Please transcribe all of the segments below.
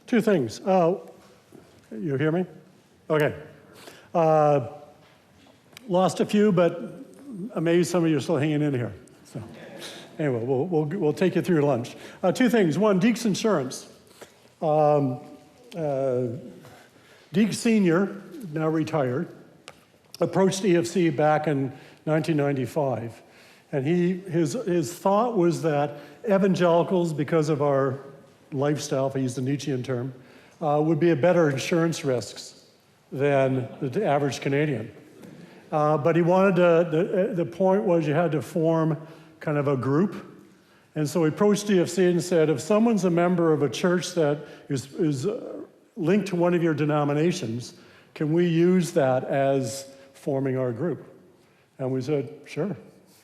Two things. You hear me? Okay. Lost a few, but amazed some of you are still hanging in here. So anyway, we'll take you through lunch. Two things. One, Deeks Insurance. Deek Sr., now retired, approached EFC back in 1995. And his thought was that evangelicals, because of our lifestyle, if I use the Nietzschean term, would be a better insurance risks than the average Canadian. But he wanted to, the point was you had to form kind of a group. And so he approached DFC and said, if someone's a member of a church that is linked to one of your denominations, can we use that as forming our group? And we said, sure,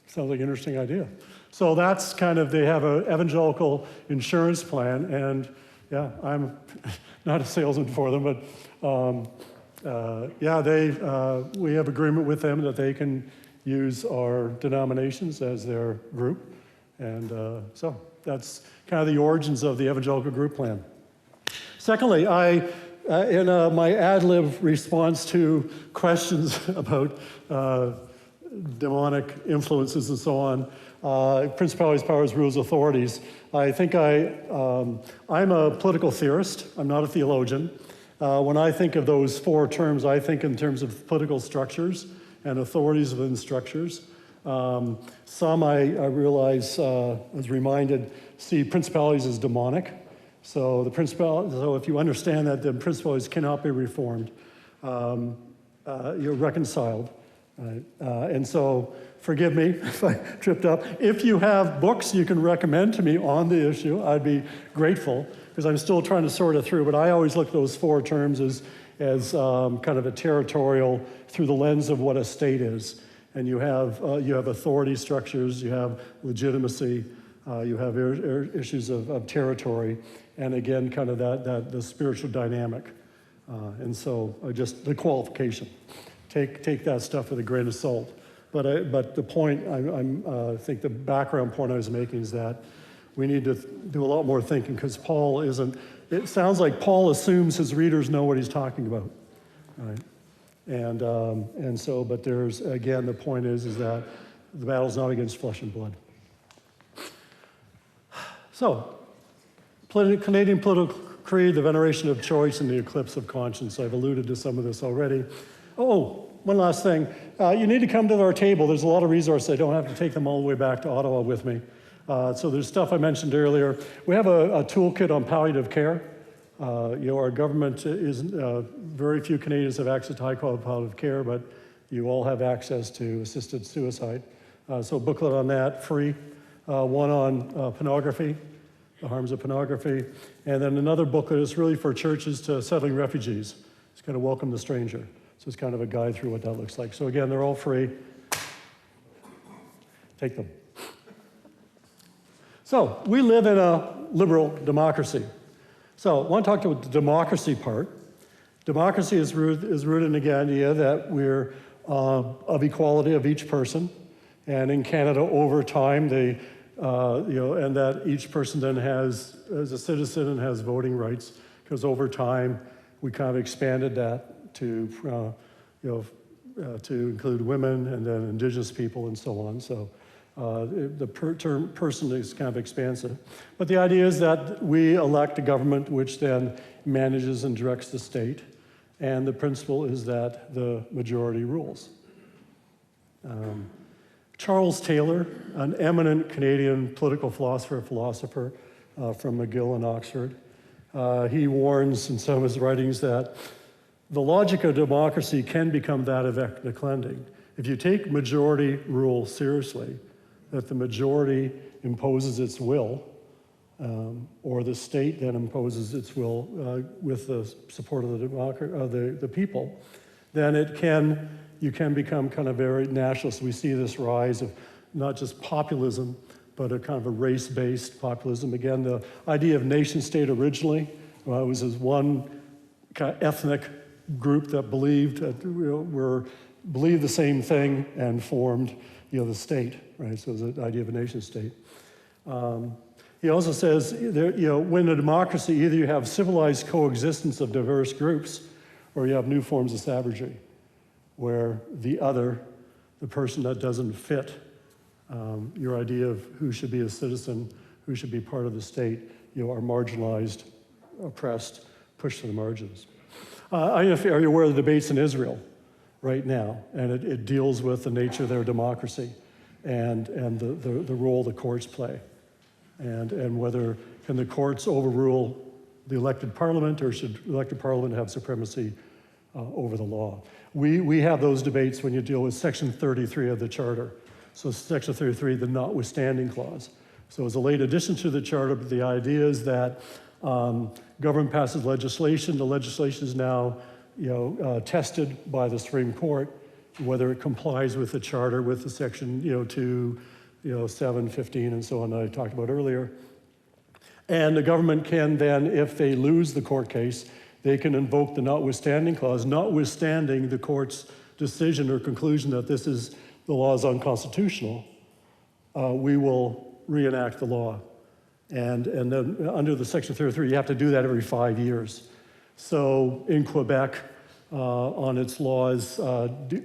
sounds like an interesting idea. So that's kind of, they have an evangelical insurance plan, and yeah, I'm not a salesman for them, but we have agreement with them that they can use our denominations as their group. And so that's kind of the origins of the evangelical group plan. Secondly, in my ad-lib response to questions about demonic influences and so on, principalities, powers, rules, authorities, I think I'm a political theorist. I'm not a theologian. When I think of those four terms, I think in terms of political structures and authorities within structures. Some I realize, was reminded, see principalities as demonic. So if you understand that the principalities cannot be reformed, you're reconciled. Right? And so, forgive me if I tripped up. If you have books you can recommend to me on the issue, I'd be grateful, because I'm still trying to sort it through. But I always look at those four terms as kind of a territorial, through the lens of what a state is. And you have authority structures, you have legitimacy, you have issues of territory, and again, kind of the spiritual dynamic. And so just the qualification. Take that stuff with a grain of salt. But the point, I think the background point I was making is that we need to do a lot more thinking, because Paul isn't, it sounds like Paul assumes his readers know what he's talking about, right? And so, but there's, again, the point is that the battle's not against flesh and blood. So, Canadian political creed, the veneration of choice, and the eclipse of conscience. I've alluded to some of this already. Oh, one last thing. You need to come to our table. There's a lot of resources. I don't have to take them all the way back to Ottawa with me. So there's stuff I mentioned earlier. We have a toolkit on palliative care. Our government is, very few Canadians have access to high-quality palliative care, but you all have access to assisted suicide. So a booklet on that, free. One on pornography, the harms of pornography. And then another booklet is really for churches to settling refugees. It's kind of welcome the stranger. So it's kind of a guide through what that looks like. So again, they're all free. Take them. So we live in a liberal democracy. So I want to talk about the democracy part. Democracy is rooted in the idea that we're of equality of each person. And in Canada, over time, they, and that each person then has, as a citizen, and has voting rights, because over time, we kind of expanded that to, to include women and then Indigenous people and so on. So the term person is kind of expansive. But the idea is that we elect a government which then manages and directs the state. And the principle is that the majority rules. Charles Taylor, an eminent Canadian political philosopher from McGill and Oxford, he warns in some of his writings that the logic of democracy can become that of ethnic cleansing. If you take majority rule seriously, that the majority imposes its will, or the state then imposes its will with the support of the people, then you can become kind of very nationalist. We see this rise of not just populism, but a kind of a race-based populism. Again, the idea of nation-state originally was as one kind of ethnic group that believed the same thing and formed the state, right? So it was the idea of a nation-state. He also says, when a democracy, either you have civilized coexistence of diverse groups, or you have new forms of savagery, where the other, the person that doesn't fit your idea of who should be a citizen, who should be part of the state, are marginalized, oppressed, pushed to the margins. Are you aware of the debates in Israel right now? And it deals with the nature of their democracy and the role the courts play. And whether can the courts overrule the elected parliament, or should elected parliament have supremacy over the law? We have those debates when you deal with Section 33 of the Charter. So Section 33, the notwithstanding clause. So as a late addition to the Charter, but the idea is that government passes legislation. The legislation is now tested by the Supreme Court, whether it complies with the Charter, with the Section 2, 7, 15, and so on that I talked about earlier. And the government can then, if they lose the court case, they can invoke the notwithstanding clause, notwithstanding the court's decision or conclusion that the law is unconstitutional. We will reenact the law. And then under the Section 33, you have to do that every 5 years. So in Quebec, on its laws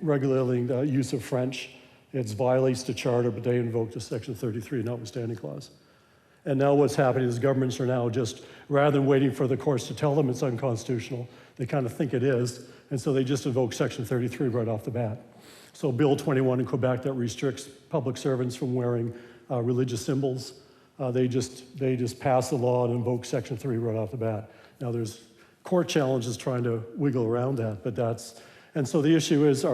regulating the use of French, it violates the Charter, but they invoke the Section 33 notwithstanding clause. And now what's happening is governments are now just, rather than waiting for the courts to tell them it's unconstitutional, they kind of think it is, and so they just invoke Section 33 right off the bat. So Bill 21 in Quebec that restricts public servants from wearing religious symbols, they just pass the law and invoke Section 3 right off the bat. Now there's court challenges trying to wiggle around that, but and so the issue is,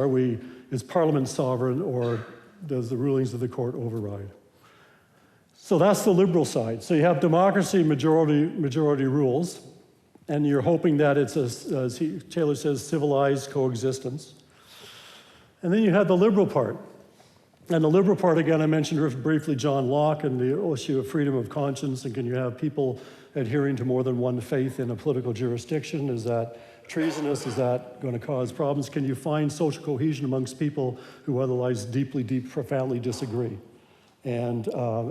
is Parliament sovereign, or does the rulings of the court override? So that's the liberal side. So you have democracy, majority rules, and you're hoping that it's, as Taylor says, civilized coexistence. And then you have the liberal part. And the liberal part, again, I mentioned briefly John Locke and the issue of freedom of conscience, and can you have people adhering to more than one faith in a political jurisdiction? Is that treasonous? Is that going to cause problems? Can you find social cohesion amongst people who otherwise deeply, profoundly disagree? And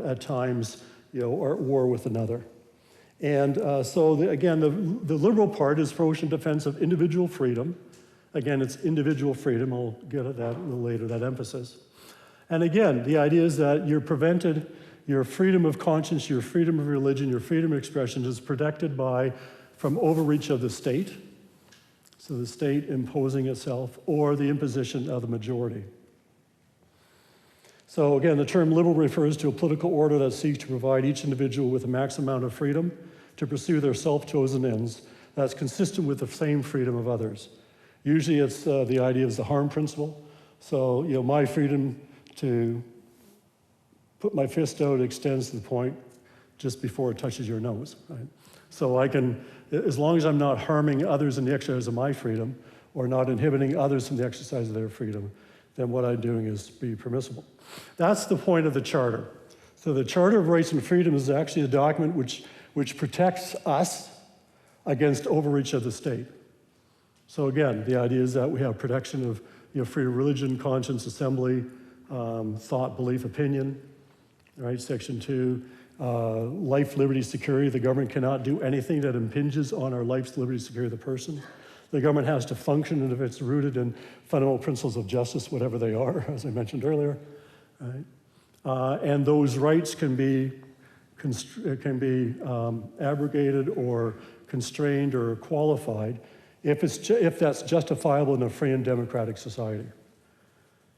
at times, are at war with another. And again, the liberal part is for in defense of individual freedom. Again, it's individual freedom. I'll get at that a little later, that emphasis. And again, the idea is that you're prevented, your freedom of conscience, your freedom of religion, your freedom of expression is protected from overreach of the state, so the state imposing itself, or the imposition of the majority. So again, the term liberal refers to a political order that seeks to provide each individual with a maximum amount of freedom to pursue their self-chosen ends that's consistent with the same freedom of others. Usually it's the idea is the harm principle. So, my freedom to put my fist out extends to the point just before it touches your nose, right? So I can, as long as I'm not harming others in the exercise of my freedom, or not inhibiting others from the exercise of their freedom, then what I'm doing is be permissible. That's the point of the Charter. So the Charter of Rights and Freedom is actually a document which protects us against overreach of the state. So again, the idea is that we have protection of freedom of religion, conscience, assembly, thought, belief, opinion, right? Section 2, life, liberty, security. The government cannot do anything that impinges on our life, liberty, security of the person. The government has to function, and if it's rooted in fundamental principles of justice, whatever they are, as I mentioned earlier, right? And those rights can be abrogated or constrained or qualified if that's justifiable in a free and democratic society.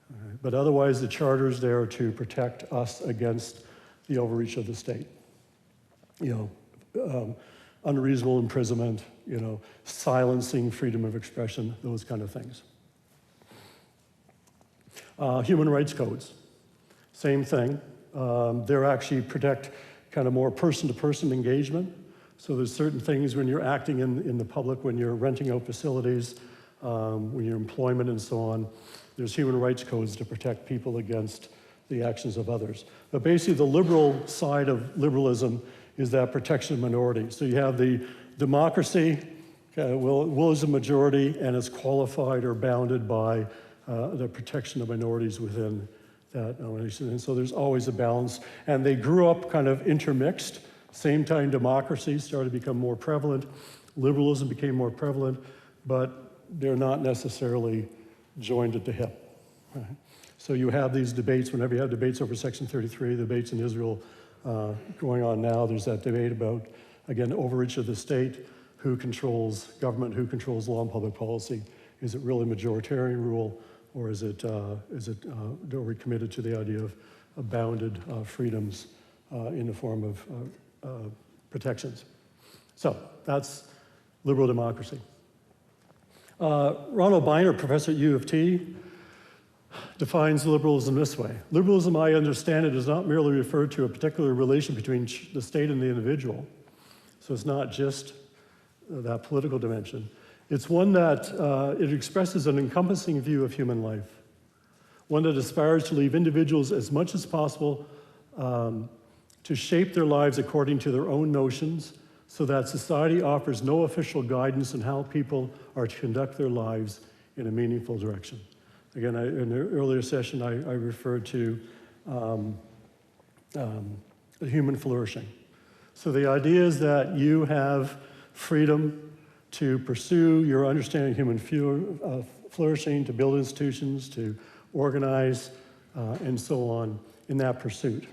Right? But otherwise, the Charter is there to protect us against the overreach of the state. Unreasonable imprisonment, silencing freedom of expression, those kind of things. Human rights codes, same thing. They actually protect kind of more person-to-person engagement. So there's certain things when you're acting in the public, when you're renting out facilities, when you're employment and so on, there's human rights codes to protect people against the actions of others. But basically the liberal side of liberalism is that protection of minorities. So you have the democracy, will is a majority, and it's qualified or bounded by the protection of minorities within that nation. And so there's always a balance. And they grew up kind of intermixed. Same-time democracy started to become more prevalent. Liberalism became more prevalent, but they're not necessarily joined at the hip. Right? So you have these debates, whenever you have debates over Section 33, debates in Israel going on now, there's that debate about, again, overreach of the state, who controls government, who controls law and public policy. Is it really majoritarian rule, or are we committed to the idea of bounded freedoms in the form of protections? So that's liberal democracy. Ronald Beiner, professor at U of T, defines liberalism this way. Liberalism, I understand it, does not merely refer to a particular relation between the state and the individual. So it's not just that political dimension. It's one that it expresses an encompassing view of human life, one that aspires to leave individuals as much as possible to shape their lives according to their own notions, so that society offers no official guidance on how people are to conduct their lives in a meaningful direction. Again, in the earlier session, I referred to human flourishing. So the idea is that you have freedom to pursue your understanding of human flourishing, to build institutions, to organize, and so on in that pursuit,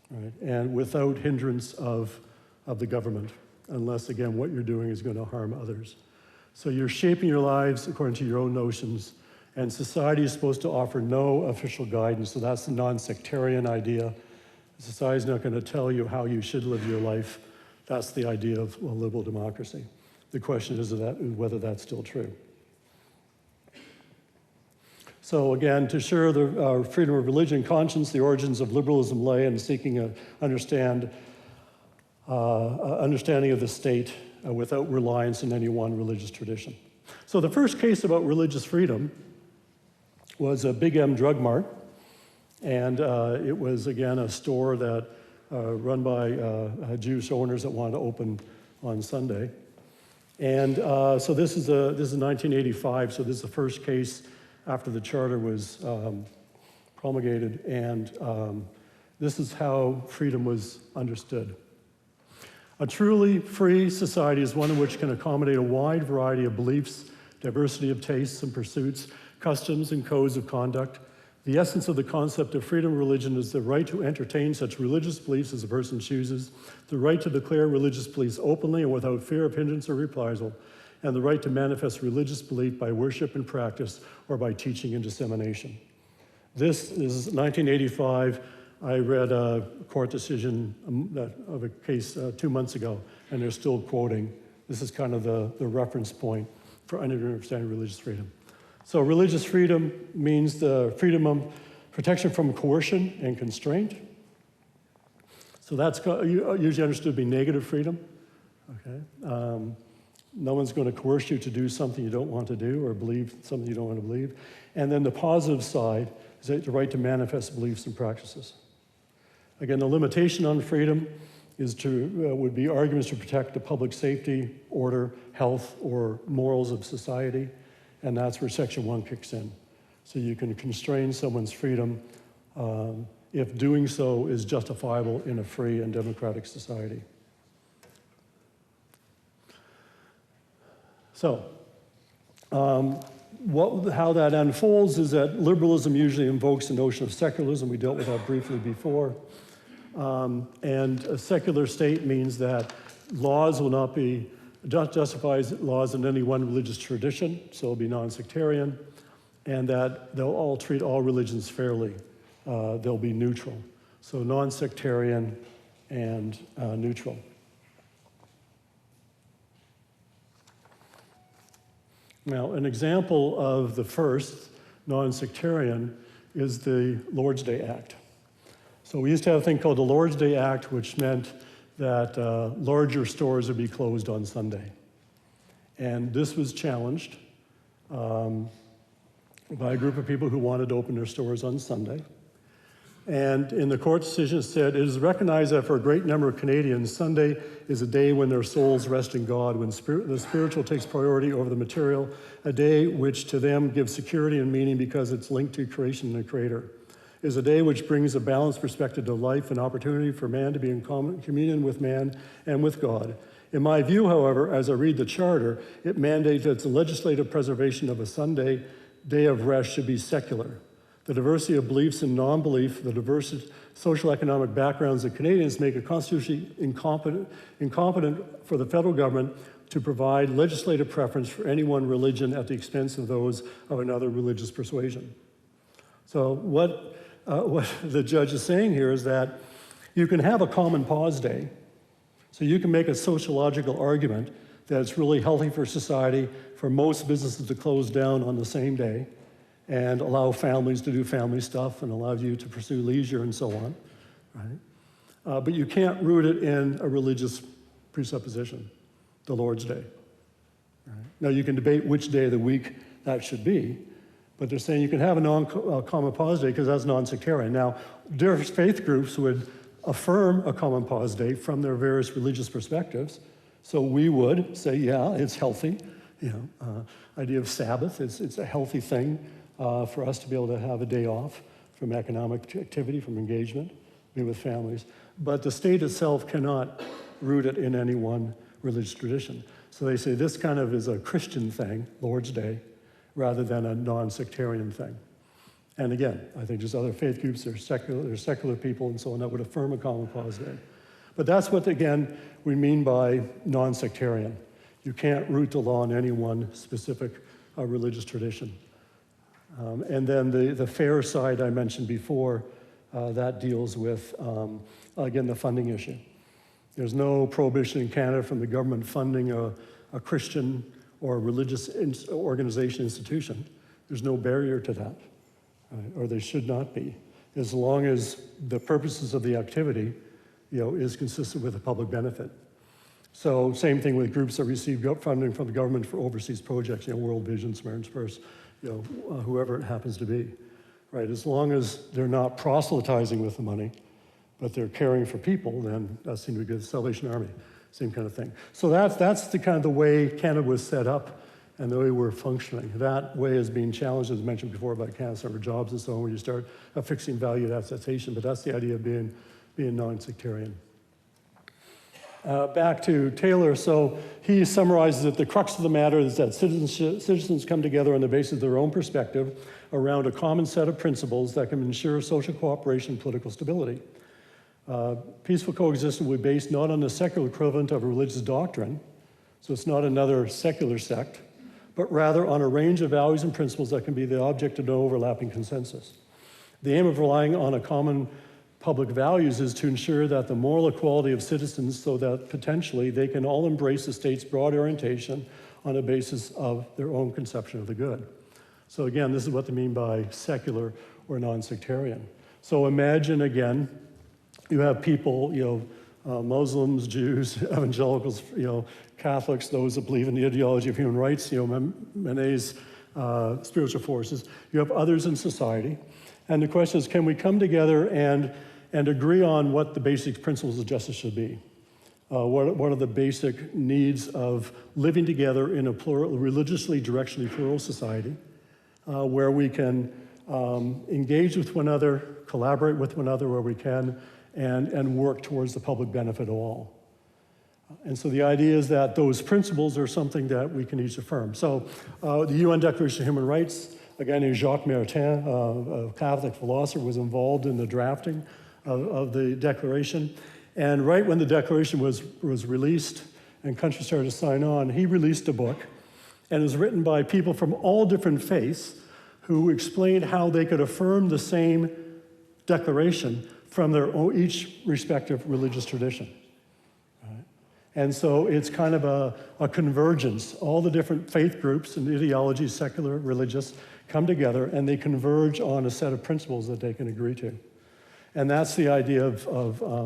right? And without hindrance of the government, unless, again, what you're doing is going to harm others. So you're shaping your lives according to your own notions, and society is supposed to offer no official guidance, so that's the non-sectarian idea. Society is not going to tell you how you should live your life. That's the idea of liberal democracy. The question is whether that's still true. So again, to share the freedom of religion and conscience, the origins of liberalism lay in seeking an understanding of the state without reliance on any one religious tradition. So the first case about religious freedom was a Big M Drug Mart, and it was, again, a store that run by Jewish owners that wanted to open on Sunday. And so this is 1985, so this is the first case after the charter was promulgated, and this is how freedom was understood. A truly free society is one in which can accommodate a wide variety of beliefs, diversity of tastes and pursuits, customs and codes of conduct. The essence of the concept of freedom of religion is the right to entertain such religious beliefs as a person chooses, the right to declare religious beliefs openly and without fear of hindrance or reprisal, and the right to manifest religious belief by worship and practice or by teaching and dissemination. This is 1985. I read a court decision of a case 2 months ago, and they're still quoting. This is kind of the reference point for understanding religious freedom. So religious freedom means the freedom of protection from coercion and constraint. So that's usually understood to be negative freedom. Okay? No one's going to coerce you to do something you don't want to do or believe something you don't want to believe. And then the positive side is the right to manifest beliefs and practices. Again, the limitation on freedom would be arguments to protect the public safety, order, health, or morals of society, and that's where Section 1 kicks in. So you can constrain someone's freedom if doing so is justifiable in a free and democratic society. So, how that unfolds is that liberalism usually invokes the notion of secularism. We dealt with that briefly before. And a secular state means that laws will not be, justifies laws in any one religious tradition, so it'll be non-sectarian, and that they'll all treat all religions fairly. They'll be neutral. So non-sectarian and neutral. Now, an example of the first, non-sectarian, is the Lord's Day Act. So we used to have a thing called the Lord's Day Act, which meant that larger stores would be closed on Sunday. And this was challenged by a group of people who wanted to open their stores on Sunday. And in the court decision, it said, it is recognized that for a great number of Canadians, Sunday is a day when their souls rest in God, when the spiritual takes priority over the material, a day which to them gives security and meaning because it's linked to creation and the Creator. is a day which brings a balanced perspective to life and opportunity for man to be in communion with man and with God. In my view, however, as I read the Charter, it mandates that the legislative preservation of a Sunday day of rest should be secular. The diversity of beliefs and non-belief, the diverse social economic backgrounds of Canadians make it constitutionally incompetent for the federal government to provide legislative preference for any one religion at the expense of those of another religious persuasion. So what the judge is saying here is that you can have a common pause day, so you can make a sociological argument that it's really healthy for society for most businesses to close down on the same day and allow families to do family stuff and allow you to pursue leisure and so on, right? But you can't root it in a religious presupposition, the Lord's Day. Right? Now you can debate which day of the week that should be, but they're saying you can have a common pause day because that's non-sectarian. Now, different faith groups would affirm a common pause day from their various religious perspectives. So we would say, yeah, it's healthy. Idea of Sabbath, it's a healthy thing for us to be able to have a day off from economic activity, from engagement, be with families. But the state itself cannot root it in any one religious tradition. So they say this kind of is a Christian thing, Lord's Day, rather than a non-sectarian thing. And again, I think there's other faith groups, there's secular people and so on that would affirm a common cause day. But that's what, again, we mean by non-sectarian. You can't root the law in any one specific religious tradition. And then the fair side I mentioned before, that deals with, again, the funding issue. There's no prohibition in Canada from the government funding a Christian or a religious organization institution. There's no barrier to that, or there should not be, as long as the purposes of the activity is consistent with the public benefit. So same thing with groups that receive funding from the government for overseas projects, World Vision, Samaritan's Purse, whoever it happens to be, right? As long as they're not proselytizing with the money, but they're caring for people, then that seems to be good. Salvation Army, same kind of thing. So that's the kind of the way Canada was set up and the way we're functioning. That way is being challenged, as mentioned before, by Canada Center for Jobs and so on, where you start affixing value to attestation, but that's the idea of being non-sectarian. Back to Taylor, so he summarizes that the crux of the matter is that citizens come together on the basis of their own perspective around a common set of principles that can ensure social cooperation and political stability. Peaceful coexistence will be based not on the secular equivalent of a religious doctrine, so it's not another secular sect, but rather on a range of values and principles that can be the object of no overlapping consensus. The aim of relying on a common public values is to ensure that the moral equality of citizens so that potentially they can all embrace the state's broad orientation on the basis of their own conception of the good. So again, this is what they mean by secular or non-sectarian. So imagine again, you have people, Muslims, Jews, evangelicals, Catholics, those that believe in the ideology of human rights, Monet's spiritual forces. You have others in society. And the question is, can we come together and agree on what the basic principles of justice should be? What are the basic needs of living together in a religiously, directionally plural society where we can engage with one another, collaborate with one another where we can, and work towards the public benefit of all. And so the idea is that those principles are something that we can each affirm. So the UN Declaration of Human Rights, a guy named Jacques Maritain, a Catholic philosopher, was involved in the drafting of the Declaration. And right when the Declaration was released and countries started to sign on, he released a book, and it was written by people from all different faiths who explained how they could affirm the same declaration from their own, each respective religious tradition. Right? And so it's kind of a convergence. All the different faith groups and ideologies, secular, religious, come together and they converge on a set of principles that they can agree to. And that's the idea of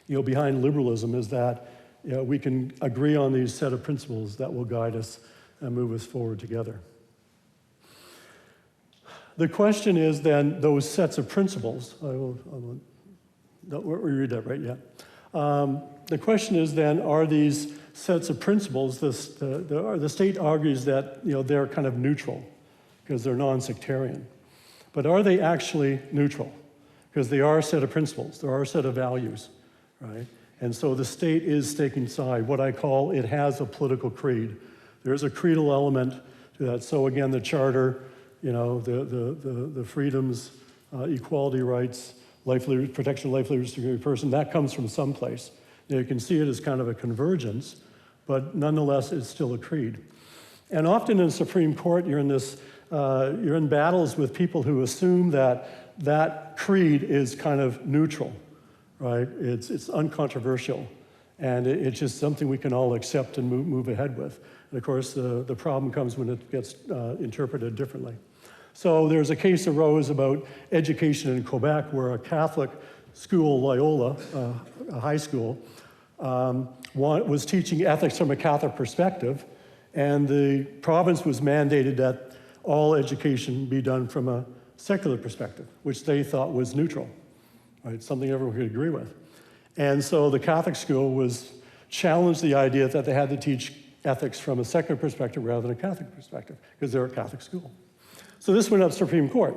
behind liberalism, is that we can agree on these set of principles that will guide us and move us forward together. The question is then, those sets of principles, I won't read that right yet. The question is then, are these sets of principles, the state argues that they're kind of neutral because they're non-sectarian. But are they actually neutral? Because they are a set of principles, there are a set of values, right? And so the state is taking side. What I call, it has a political creed. There is a creedal element to that. So again, the charter, you know, the freedoms, equality rights, protection of life, liberty, security of person, that comes from someplace. Now, you can see it as kind of a convergence, but nonetheless, it's still a creed. And often in the Supreme Court, you're in battles with people who assume that that creed is kind of neutral, right? It's uncontroversial, and it's just something we can all accept and move ahead with. And of course, the problem comes when it gets interpreted differently. So there's a case arose about education in Quebec where a Catholic school, Loyola, a high school, was teaching ethics from a Catholic perspective, and the province was mandated that all education be done from a secular perspective, which they thought was neutral, right? Something everyone could agree with. And so the Catholic school challenged the idea that they had to teach ethics from a secular perspective rather than a Catholic perspective, because they're a Catholic school. So this went up to the Supreme Court.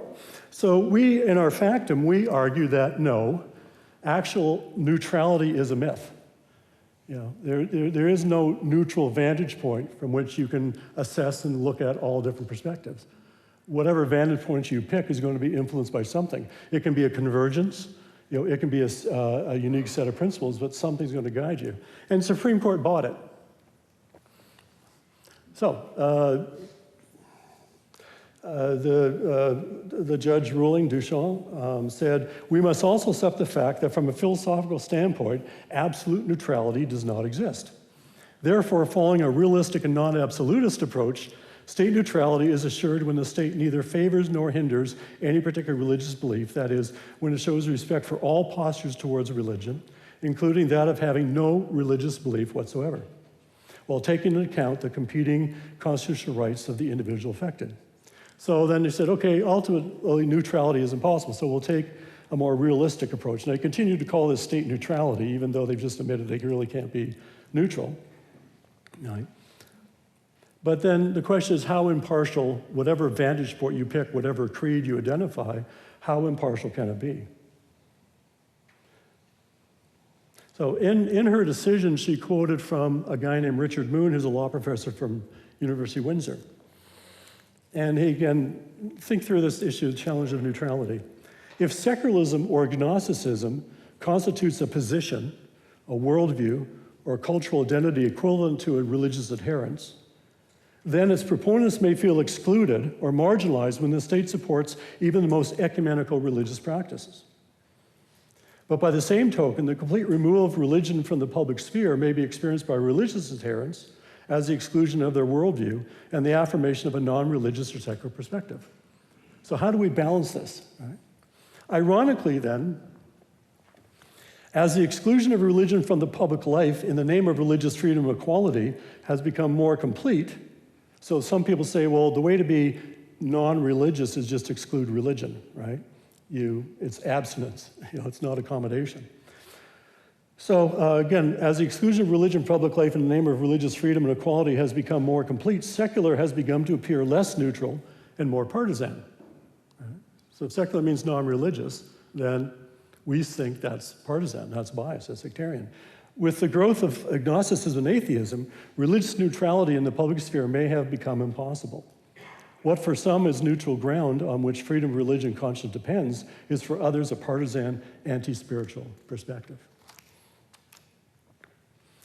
So we, in our factum, we argue that no, actual neutrality is a myth. You know, there is no neutral vantage point from which you can assess and look at all different perspectives. Whatever vantage point you pick is going to be influenced by something. It can be a convergence, you know, it can be a unique set of principles, but something's going to guide you. And the Supreme Court bought it. So, the judge ruling, Duchamp, said, we must also accept the fact that from a philosophical standpoint, absolute neutrality does not exist. Therefore, following a realistic and non-absolutist approach, state neutrality is assured when the state neither favors nor hinders any particular religious belief, that is, when it shows respect for all postures towards religion, including that of having no religious belief whatsoever, while taking into account the competing constitutional rights of the individual affected. So then they said, okay, ultimately neutrality is impossible, so we'll take a more realistic approach. And they continue to call this state neutrality, even though they've just admitted they really can't be neutral. Right? But then the question is how impartial, whatever vantage point you pick, whatever creed you identify, how impartial can it be? So in her decision, she quoted from a guy named Richard Moon, who's a law professor from University of Windsor. And he, again, think through this issue, the challenge of neutrality. If secularism or agnosticism constitutes a position, a worldview, or a cultural identity equivalent to a religious adherence, then its proponents may feel excluded or marginalized when the state supports even the most ecumenical religious practices. But by the same token, the complete removal of religion from the public sphere may be experienced by religious adherents as the exclusion of their worldview and the affirmation of a non-religious or secular perspective. So how do we balance this? Right? Ironically then, as the exclusion of religion from the public life in the name of religious freedom and equality has become more complete, so some people say, well, the way to be non-religious is just exclude religion, right? It's abstinence, it's not accommodation. So again, as the exclusion of religion from public life in the name of religious freedom and equality has become more complete, secular has begun to appear less neutral and more partisan. Right? So if secular means non-religious, then we think that's partisan, that's biased, that's sectarian. With the growth of agnosticism and atheism, religious neutrality in the public sphere may have become impossible. What for some is neutral ground on which freedom of religion and conscience depends is for others a partisan, anti-spiritual perspective.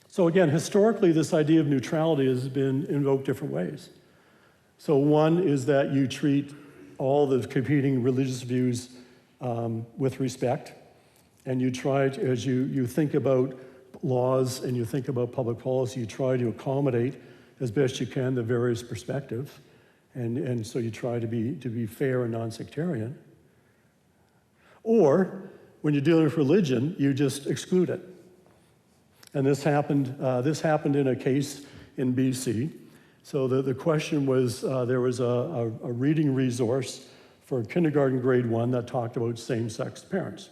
So again, historically, this idea of neutrality has been invoked different ways. So one is that you treat all the competing religious views with respect, and you try to, as you think about laws and you think about public policy, you try to accommodate as best you can the various perspectives, and so you try to be fair and non-sectarian. Or when you're dealing with religion, you just exclude it. And this happened in a case in BC. So the question was, there was a reading resource for kindergarten grade 1 that talked about same-sex parents.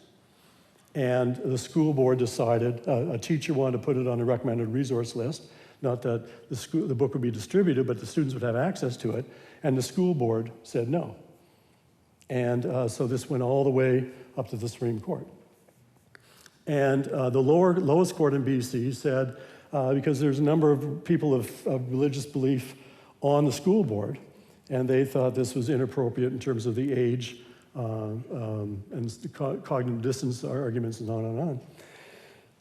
And the school board decided, a teacher wanted to put it on a recommended resource list, not that the book would be distributed, but the students would have access to it, and the school board said no. And so this went all the way up to the Supreme Court. And the lowest court in BC said, because there's a number of people of religious belief on the school board, and they thought this was inappropriate in terms of the age and the cognitive distance arguments and on and on.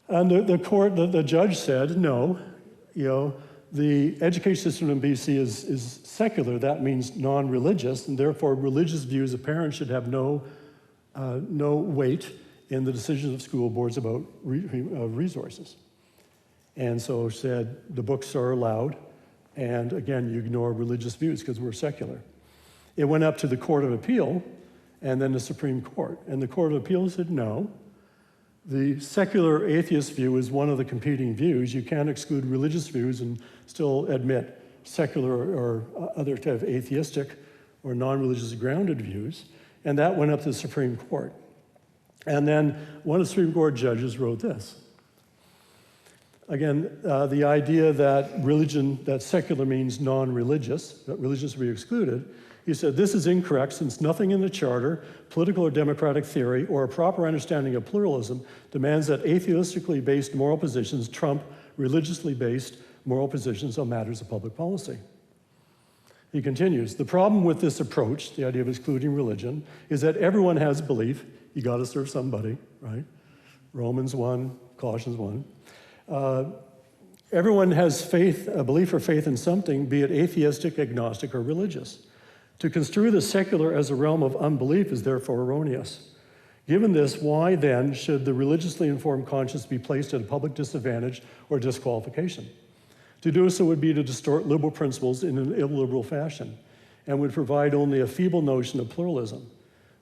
And the judge said, no, the education system in BC is secular. That means non-religious, and therefore religious views of parents should have no weight in the decisions of school boards about resources. And so said the books are allowed, and again, you ignore religious views because we're secular. It went up to the Court of Appeal and then the Supreme Court. And the Court of Appeal said no. The secular atheist view is one of the competing views. You can't exclude religious views and still admit secular or other type of atheistic or non-religious grounded views. And that went up to the Supreme Court. And then one of the Supreme Court judges wrote this. Again, the idea that secular means non-religious, that religious will be excluded, he said, this is incorrect since nothing in the Charter, political or democratic theory, or a proper understanding of pluralism demands that atheistically based moral positions trump religiously based moral positions on matters of public policy. He continues, the problem with this approach, the idea of excluding religion, is that everyone has belief. You got to serve somebody, right? Romans 1, Colossians 1. Everyone has faith, a belief or faith in something, be it atheistic, agnostic, or religious. To construe the secular as a realm of unbelief is therefore erroneous. Given this, why then should the religiously informed conscience be placed at a public disadvantage or disqualification? To do so would be to distort liberal principles in an illiberal fashion and would provide only a feeble notion of pluralism.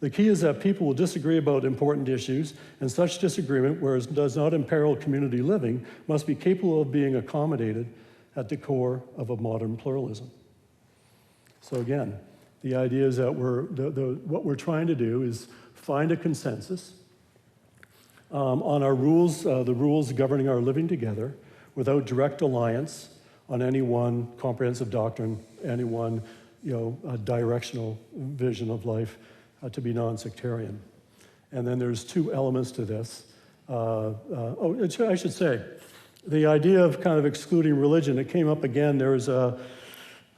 The key is that people will disagree about important issues, and such disagreement, whereas it does not imperil community living, must be capable of being accommodated at the core of a modern pluralism. So again, the idea is that what we're trying to do is find a consensus on our rules, the rules governing our living together, without direct alliance on any one comprehensive doctrine, any one directional vision of life to be non-sectarian. And then there's two elements to this. I should say, the idea of kind of excluding religion, it came up again. There was a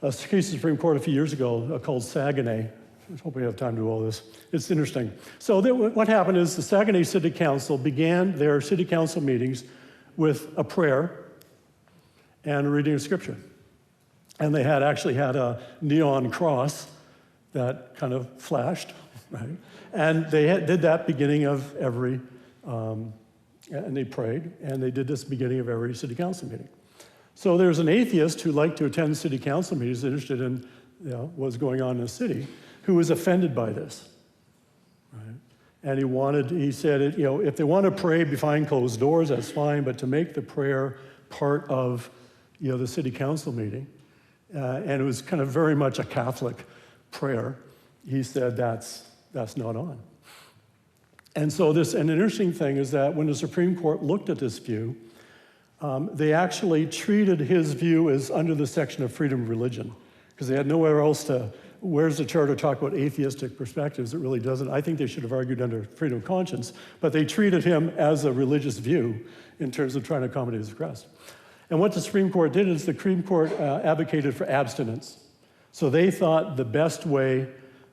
case in the Supreme Court a few years ago called Saguenay. I hope we have time to do all this. It's interesting. So what happened is the Saguenay City Council began their city council meetings with a prayer and a reading of scripture. And they actually had a neon cross that kind of flashed, right? And they did that beginning of every, and they prayed, and they did this beginning of every city council meeting. So there's an atheist who liked to attend city council meetings, interested in what's going on in the city, who was offended by this, right? And he said, if they want to pray behind closed doors, that's fine, but to make the prayer part of the city council meeting, and it was kind of very much a Catholic prayer, he said that's not on. And so an interesting thing is that when the Supreme Court looked at this view, they actually treated his view as under the section of freedom of religion, because they had nowhere else where's the Charter talk about atheistic perspectives? It really doesn't. I think they should have argued under freedom of conscience, but they treated him as a religious view in terms of trying to accommodate his request. And what the Supreme Court did is the Supreme Court advocated for abstinence. So they thought the best way,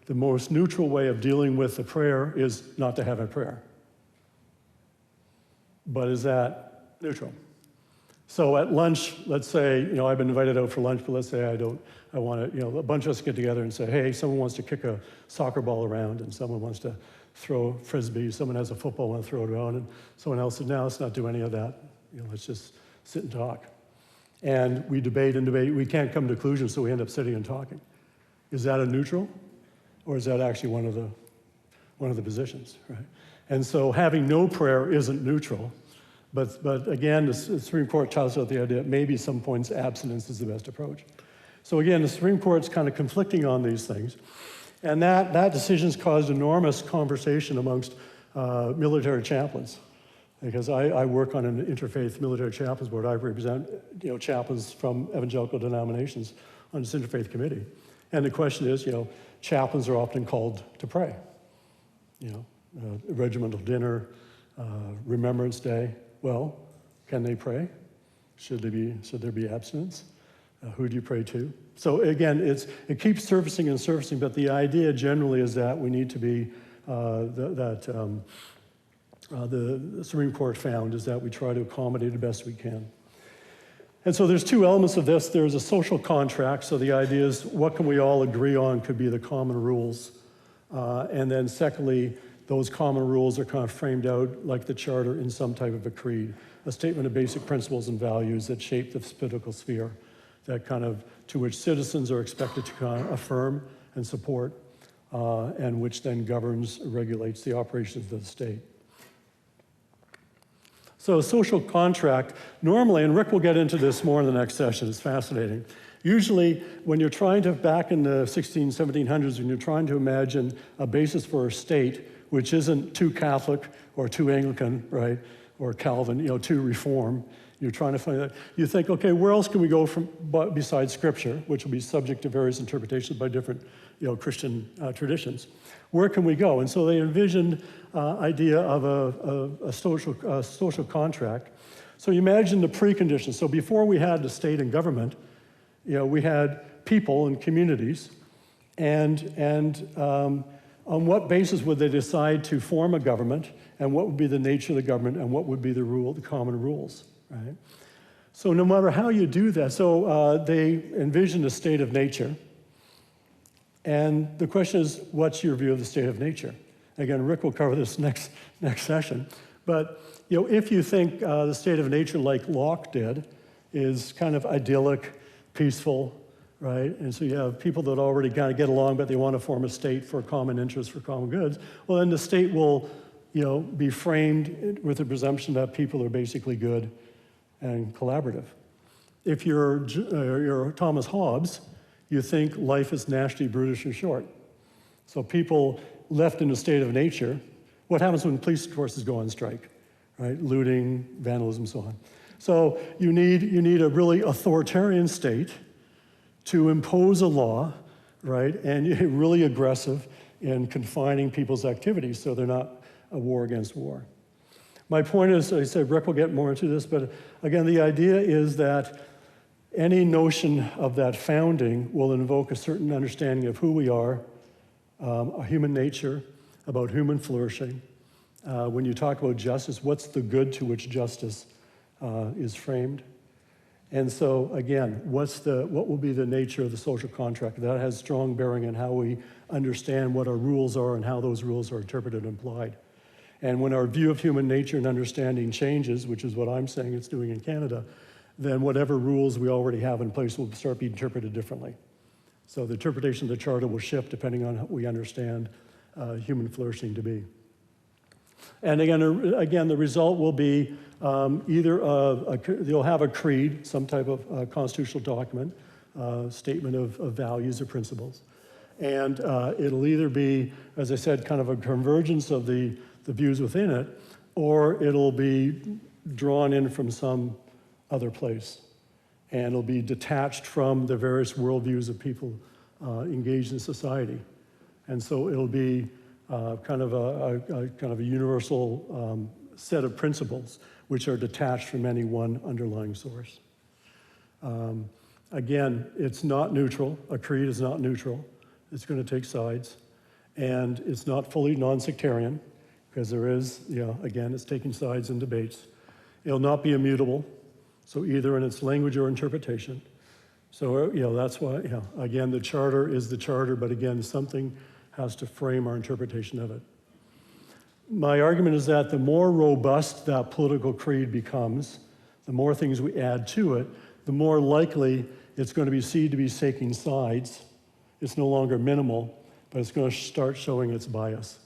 the most neutral way of dealing with the prayer is not to have a prayer. But is that neutral? So at lunch, let's say, I've been invited out for lunch, but let's say I want to, a bunch of us get together and say, hey, someone wants to kick a soccer ball around, and someone wants to throw frisbee, someone has a football, wants to throw it around, and someone else said, no, let's not do any of that. Let's just sit and talk. And we debate and debate. We can't come to conclusions, so we end up sitting and talking. Is that a neutral? Or is that actually one of the positions, right? And so having no prayer isn't neutral. But again, the Supreme Court tells us the idea that maybe at some points abstinence is the best approach. So again, the Supreme Court's kind of conflicting on these things. And that decision's caused enormous conversation amongst military chaplains. Because I work on an interfaith military chaplains board. I represent chaplains from evangelical denominations on this interfaith committee. And the question is, chaplains are often called to pray. Regimental dinner, Remembrance Day. Well, can they pray? Should there be abstinence? Who do you pray to? So again, it keeps surfacing and surfacing, but the idea generally is that we need to be, the Supreme Court found is that we try to accommodate the best we can. And so there's two elements of this. There's a social contract, so the idea is what can we all agree on could be the common rules. And then secondly, those common rules are kind of framed out like the charter in some type of a creed, a statement of basic principles and values that shape the political sphere, that kind of to which citizens are expected to kind of affirm and support, and which then governs, regulates the operations of the state. So a social contract, normally, and Rick will get into this more in the next session, it's fascinating. Usually, when you're trying to, back in the 1700s, when you're trying to imagine a basis for a state, which isn't too Catholic or too Anglican, right, or Calvin, too Reform, you're trying to find that. You think, okay, where else can we go from besides Scripture, which will be subject to various interpretations by different, Christian traditions? Where can we go? And so they envisioned idea of a social contract. So you imagine the preconditions. So before we had the state and government, we had people and communities, and on what basis would they decide to form a government, and what would be the nature of the government, and what would be the common rules, right? So no matter how you do that, so they envisioned a state of nature, and the question is, what's your view of the state of nature? Again, Rick will cover this next session, but if you think the state of nature, like Locke did, is kind of idyllic, peaceful, right? And so you have people that already kind of get along, but they want to form a state for common interests, for common goods. Well, then the state will, be framed with the presumption that people are basically good and collaborative. If you're Thomas Hobbes, you think life is nasty, brutish, and short. So people left in a state of nature, what happens when police forces go on strike, right? Looting, vandalism, so on. So you need a really authoritarian state to impose a law, right? And you're really aggressive in confining people's activities so they're not a war against war. My point is, I said Rick will get more into this, but again, the idea is that any notion of that founding will invoke a certain understanding of who we are, a human nature, about human flourishing. When you talk about justice, what's the good to which justice is framed? And so again, what will be the nature of the social contract? That has strong bearing on how we understand what our rules are and how those rules are interpreted and applied. And when our view of human nature and understanding changes, which is what I'm saying it's doing in Canada, then whatever rules we already have in place will start being interpreted differently. So the interpretation of the Charter will shift depending on how we understand human flourishing to be. And again, the result will be either you'll have a creed, some type of constitutional document, statement of values or principles. And it'll either be, as I said, kind of a convergence of the views within it, or it'll be drawn in from some other place. And it'll be detached from the various worldviews of people engaged in society. And so it'll be kind of a universal set of principles which are detached from any one underlying source. Again, it's not neutral. A creed is not neutral. It's going to take sides. And it's not fully non-sectarian, because there is, again, it's taking sides in debates. It'll not be immutable, so either in its language or interpretation. So, that's why, again, the Charter is the Charter, but again, something has to frame our interpretation of it. My argument is that the more robust that political creed becomes, the more things we add to it, the more likely it's going to be seen to be taking sides. It's no longer minimal, but it's going to start showing its bias.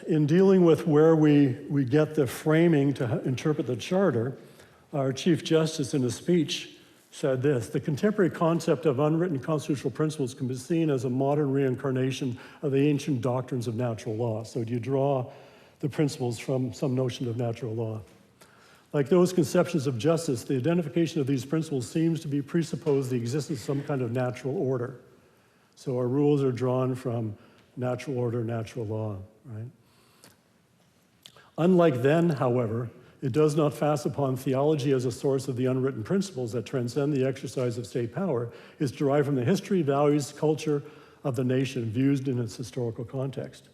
In dealing with where we get the framing to interpret the Charter, our Chief Justice in a speech said this: the contemporary concept of unwritten constitutional principles can be seen as a modern reincarnation of the ancient doctrines of natural law. So do you draw the principles from some notion of natural law? Like those conceptions of justice, the identification of these principles seems to be presuppose the existence of some kind of natural order. So our rules are drawn from natural order, natural law, right? Unlike then, however, it does not fasten upon theology as a source of the unwritten principles that transcend the exercise of state power. It's derived from the history, values, culture of the nation, viewed in its historical context.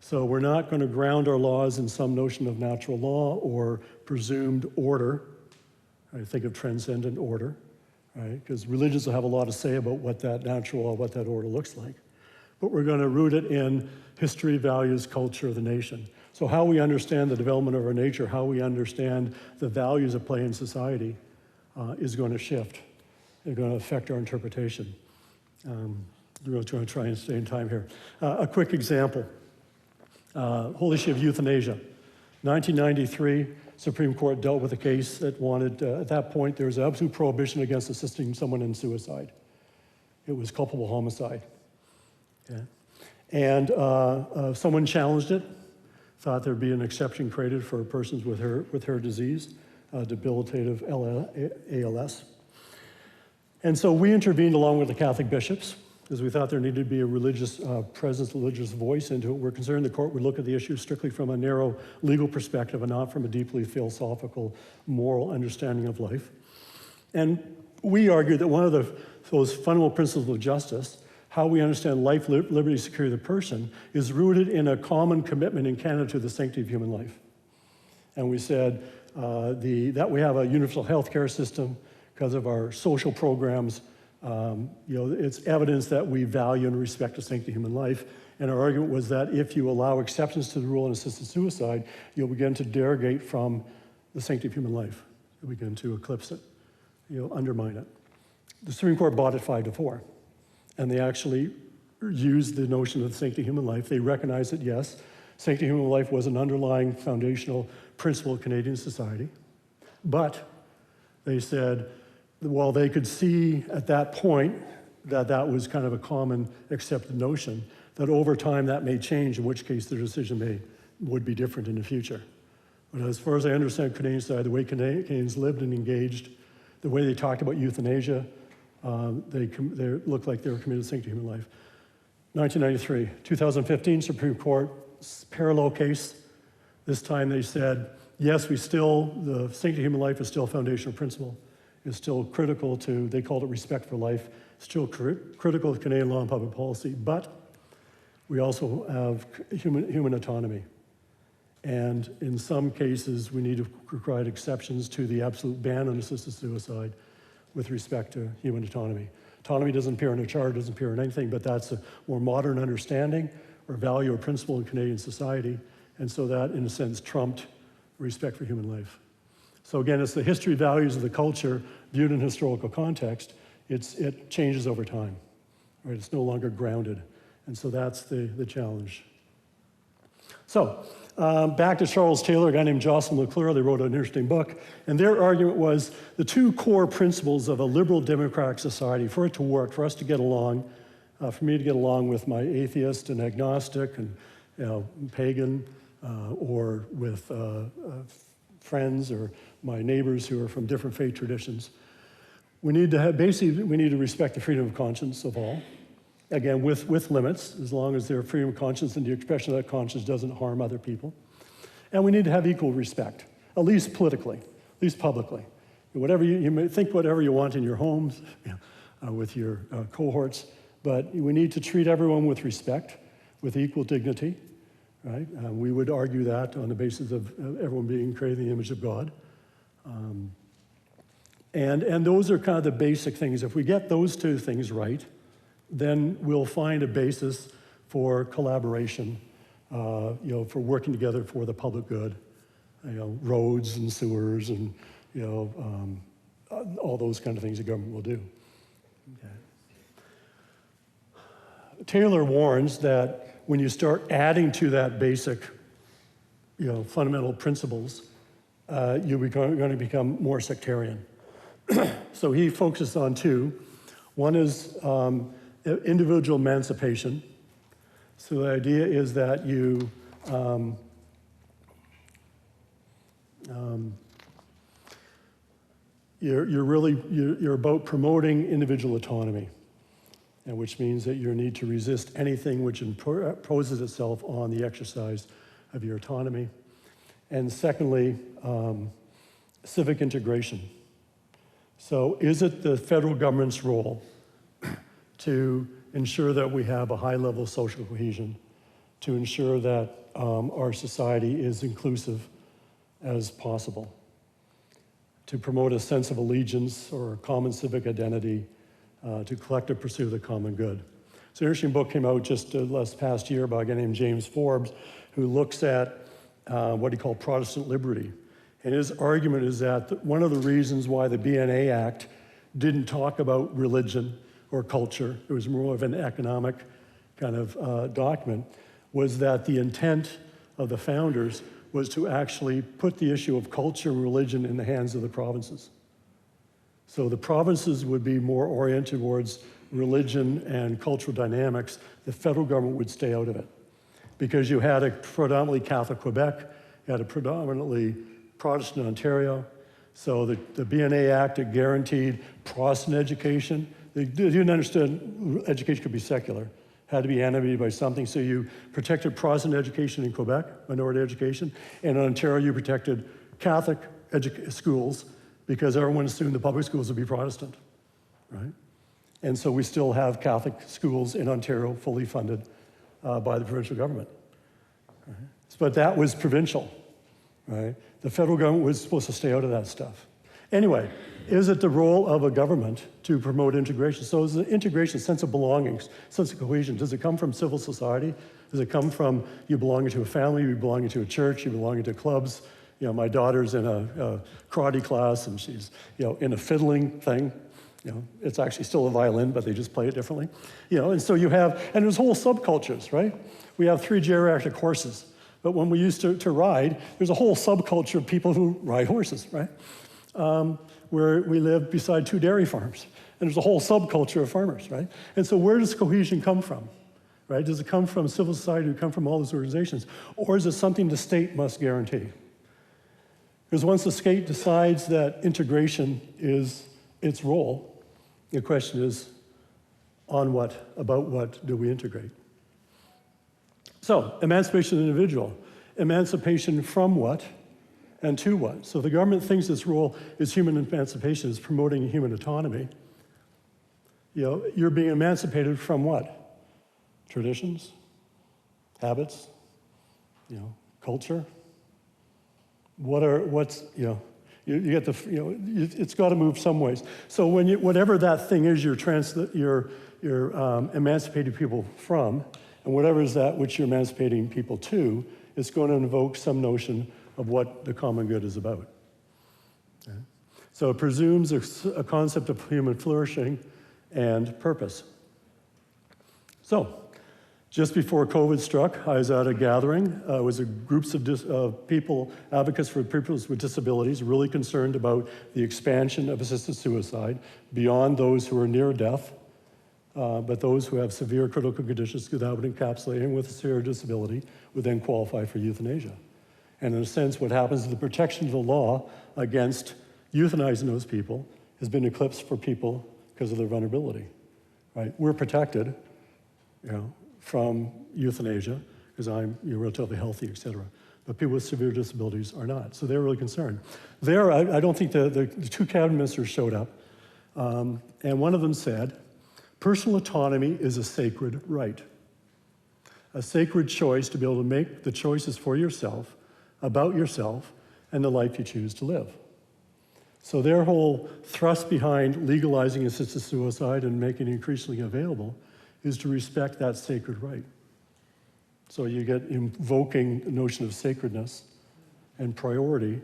So we're not going to ground our laws in some notion of natural law or presumed order. I think of transcendent order, right? Because religions will have a lot to say about what that natural law, what that order looks like. But we're going to root it in history, values, culture of the nation. So how we understand the development of our nature, how we understand the values at play in society is going to shift. They're going to affect our interpretation. We're going to try and stay in time here. A quick example, whole issue of euthanasia. 1993, Supreme Court dealt with a case that wanted, at that point, there was an absolute prohibition against assisting someone in suicide. It was culpable homicide. Okay. And someone challenged it, thought there'd be an exception created for persons with her disease, debilitative ALS. And so we intervened along with the Catholic bishops, because we thought there needed to be a religious presence, religious voice into it. We're concerned the court would look at the issue strictly from a narrow legal perspective and not from a deeply philosophical, moral understanding of life. And we argued that one of those fundamental principles of justice, how we understand life, liberty, security of the person, is rooted in a common commitment in Canada to the sanctity of human life. And we said that we have a universal health care system because of our social programs. It's evidence that we value and respect the sanctity of human life. And our argument was that if you allow exceptions to the rule in assisted suicide, you'll begin to derogate from the sanctity of human life. You'll begin to eclipse it. You'll undermine it. The Supreme Court bought it 5-4. And they actually used the notion of the sanctity of human life. They recognized that, yes, sanctity of human life was an underlying foundational principle of Canadian society. But they said, while they could see at that point that that was kind of a common accepted notion, that over time that may change, in which case the decision would be different in the future. But as far as I understand Canadian society, the way Canadians lived and engaged, the way they talked about euthanasia, they looked like they were committed to sanctity of human life. 1993, 2015, Supreme Court, parallel case. This time they said, yes, the sanctity of human life is still a foundational principle. It's still critical to, they called it respect for life, still critical to Canadian law and public policy, but we also have human autonomy. And in some cases, we need to provide exceptions to the absolute ban on assisted suicide with respect to human autonomy. Autonomy doesn't appear in a charter, doesn't appear in anything, but that's a more modern understanding or value or principle in Canadian society, and so that, in a sense, trumped respect for human life. So again, it's the history, values of the culture viewed in historical context. It changes over time, right? It's no longer grounded, and so that's the challenge. So back to Charles Taylor, a guy named Jocelyn Leclerc. They wrote an interesting book, and their argument was the two core principles of a liberal democratic society, for it to work, for us to get along, for me to get along with my atheist and agnostic and pagan, or with friends or my neighbors who are from different faith traditions. We need to respect the freedom of conscience of all. Again, with limits, as long as their freedom of conscience and the expression of that conscience doesn't harm other people. And we need to have equal respect, at least politically, at least publicly. Whatever you may think whatever you want in your homes, with your cohorts, but we need to treat everyone with respect, with equal dignity, right? We would argue that on the basis of everyone being created in the image of God. And those are kind of the basic things. If we get those two things right, then we'll find a basis for collaboration, for working together for the public good, roads and sewers and, all those kind of things the government will do. Okay. Taylor warns that when you start adding to that basic, fundamental principles, you're going to become more sectarian. So he focuses on two. One is individual emancipation. So the idea is that you you're about promoting individual autonomy, and which means that you need to resist anything which imposes itself on the exercise of your autonomy. And secondly, civic integration. So is it the federal government's role to ensure that we have a high level of social cohesion, to ensure that our society is inclusive as possible, to promote a sense of allegiance or a common civic identity, to collective pursuit of the common good? It's an interesting book came out just last past year by a guy named James Forbes, who looks at what he called Protestant liberty. And his argument is that one of the reasons why the BNA Act didn't talk about religion or culture, it was more of an economic kind of document, was that the intent of the founders was to actually put the issue of culture and religion in the hands of the provinces. So the provinces would be more oriented towards religion and cultural dynamics. The federal government would stay out of it, because you had a predominantly Catholic Quebec, you had a predominantly Protestant Ontario. So the BNA Act, it guaranteed Protestant education. They didn't understand education could be secular, had to be animated by something. So you protected Protestant education in Quebec, minority education, and in Ontario you protected Catholic schools, because everyone assumed the public schools would be Protestant, right? And so we still have Catholic schools in Ontario fully funded by the provincial government. Right? But that was provincial, right? The federal government was supposed to stay out of that stuff. Anyway, is it the role of a government to promote integration? So is the integration, sense of belonging, sense of cohesion, does it come from civil society? Does it come from you belonging to a family, you belonging to a church, you belonging to clubs? You know, my daughter's in a karate class and she's, you know, in a fiddling thing. You know, it's actually still a violin, but they just play it differently. You know, and so you have, and there's whole subcultures, right? We have 3 geriatric horses, but when we used to ride, there's a whole subculture of people who ride horses, right? Where we live beside 2 dairy farms, and there's a whole subculture of farmers, right? And so where does cohesion come from, right? Does it come from civil society, does it come from all those organizations, or is it something the state must guarantee? Because once the state decides that integration is its role, the question is, on what, about what do we integrate? So, emancipation of the individual. Emancipation from what and to what? So the government thinks its role is human emancipation, is promoting human autonomy. You know, you're being emancipated from what? Traditions, habits, you know, culture. You get the, you know, it's got to move some ways. So when you, whatever that thing is you're emancipating people from, and whatever is that which you're emancipating people to, it's going to invoke some notion of what the common good is about. Okay? So it presumes a concept of human flourishing and purpose. So, just before COVID struck, I was at a gathering. It was groups of people, advocates for people with disabilities, really concerned about the expansion of assisted suicide beyond those who are near death, but those who have severe critical conditions, because that would encapsulate anyone with a severe disability would then qualify for euthanasia. And in a sense, what happens is the protection of the law against euthanizing those people has been eclipsed for people because of their vulnerability, right? We're protected, you know, from euthanasia, because I'm relatively healthy, et cetera. But people with severe disabilities are not. So they're really concerned. There, I don't think the 2 cabinet ministers showed up. And one of them said, personal autonomy is a sacred right. A sacred choice to be able to make the choices for yourself, about yourself, and the life you choose to live. So their whole thrust behind legalizing assisted suicide and making it increasingly available is to respect that sacred right. So you get invoking the notion of sacredness and priority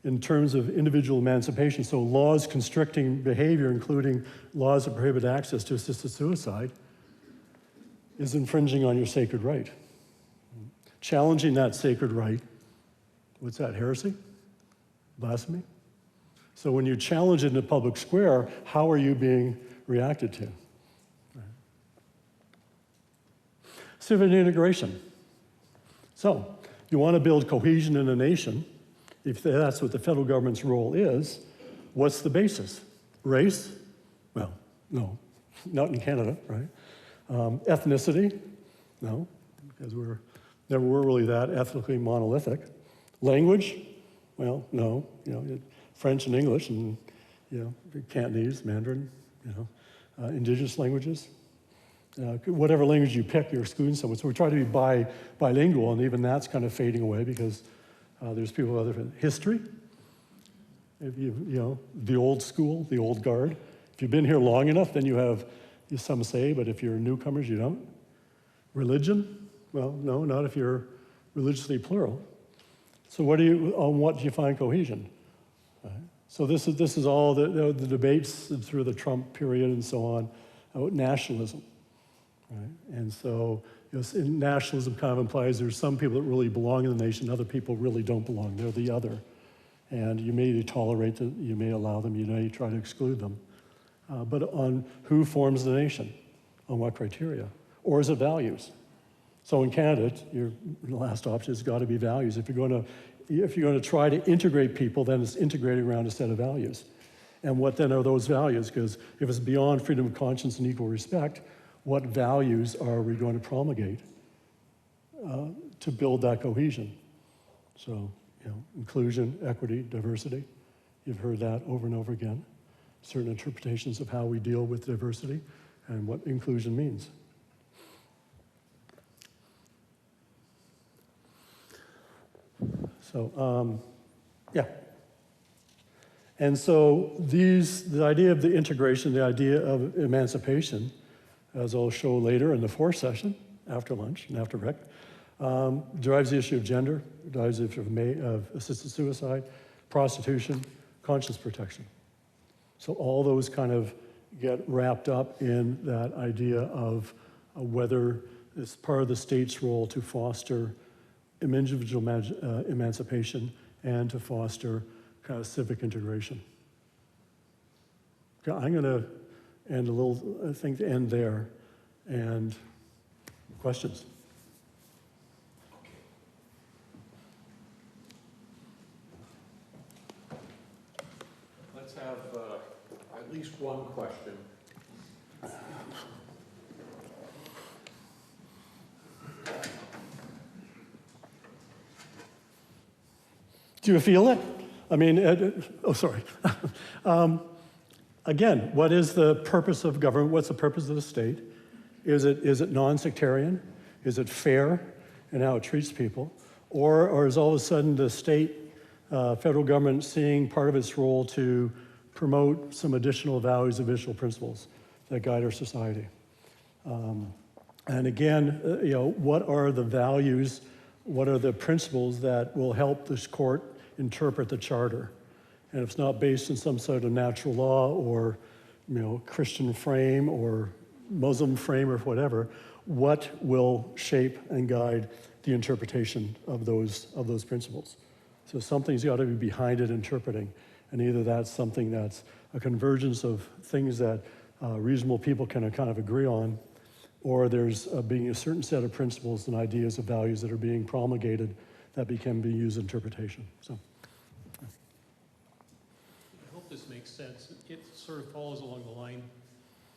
in terms of individual emancipation. So laws constricting behavior, including laws that prohibit access to assisted suicide, is infringing on your sacred right. Challenging that sacred right, what's that, heresy? Blasphemy? So when you challenge it in a public square, how are you being reacted to? Civic integration. So, you want to build cohesion in a nation, if that's what the federal government's role is, what's the basis? Race? Well, no, not in Canada, right? Ethnicity? No, because never were really that ethnically monolithic. Language? Well, no, French and English and, Cantonese, Mandarin, indigenous languages. Whatever language you pick, you're excluding someone. So we try to be bilingual, and even that's kind of fading away because there's people with other history. If the old school, the old guard. If you've been here long enough, then you have some say, but if you're newcomers, you don't. Religion? Well, no, not if you're religiously plural. So on what do you find cohesion? Right? So this is all the debates through the Trump period and so on about nationalism. Right? And so nationalism kind of implies there's some people that really belong in the nation, other people really don't belong. They're the other. And you may tolerate them, you may allow them, you try to exclude them. But on who forms the nation? On what criteria? Or is it values? So in Canada, your last option has got to be values. If you're going to try to integrate people, then it's integrating around a set of values. And what then are those values? Because if it's beyond freedom of conscience and equal respect, what values are we going to promulgate to build that cohesion? So, inclusion, equity, diversity. You've heard that over and over again. Certain interpretations of how we deal with diversity and what inclusion means. So, And so the idea of the integration, the idea of emancipation, as I'll show later in the fourth session, after lunch and after rec, drives the issue of gender, drives the issue of assisted suicide, prostitution, conscience protection. So all those kind of get wrapped up in that idea of whether it's part of the state's role to foster individual emancipation and to foster kind of civic integration. Okay, I'm going to end to end there. And questions? Let's have at least one question. Do you feel it? I mean, sorry. Again, what is the purpose of government? What's the purpose of the state? Is it non-sectarian? Is it fair in how it treats people? Or is all of a sudden the state, federal government seeing part of its role to promote some additional values and visual principles that guide our society? And again, what are the values, what are the principles that will help this court interpret the charter? And if it's not based in some sort of natural law or Christian frame or Muslim frame or whatever, what will shape and guide the interpretation of those principles? So something's got to be behind it interpreting, and either that's something that's a convergence of things that reasonable people can kind of agree on, or there's being a certain set of principles and ideas of values that are being promulgated that can be used in interpretation. So. I hope this makes sense. It sort of follows along the line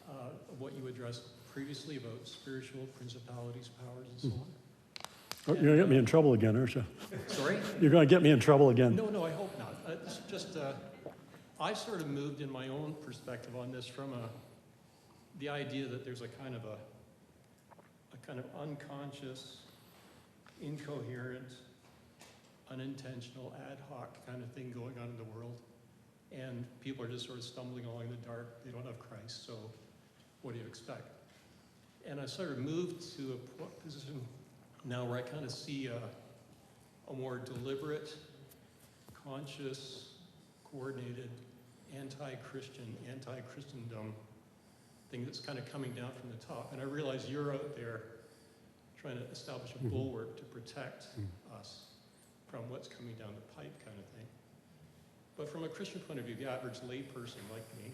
of what you addressed previously about spiritual principalities, powers, and so on. You're going to get me in trouble again, aren't you? Sorry? You're going to get me in trouble again. No, I hope not. It's just, I sort of moved in my own perspective on this from the idea that there's a kind of unconscious, incoherent, unintentional, ad hoc kind of thing going on in the world. And people are just sort of stumbling along in the dark. They don't have Christ, so what do you expect? And I sort of moved to a position now where I kind of see a more deliberate, conscious, coordinated, anti-Christian, anti-Christendom thing that's kind of coming down from the top. And I realize you're out there trying to establish a bulwark to protect us from what's coming down the pipe kind of thing. But from a Christian point of view, the average layperson like me,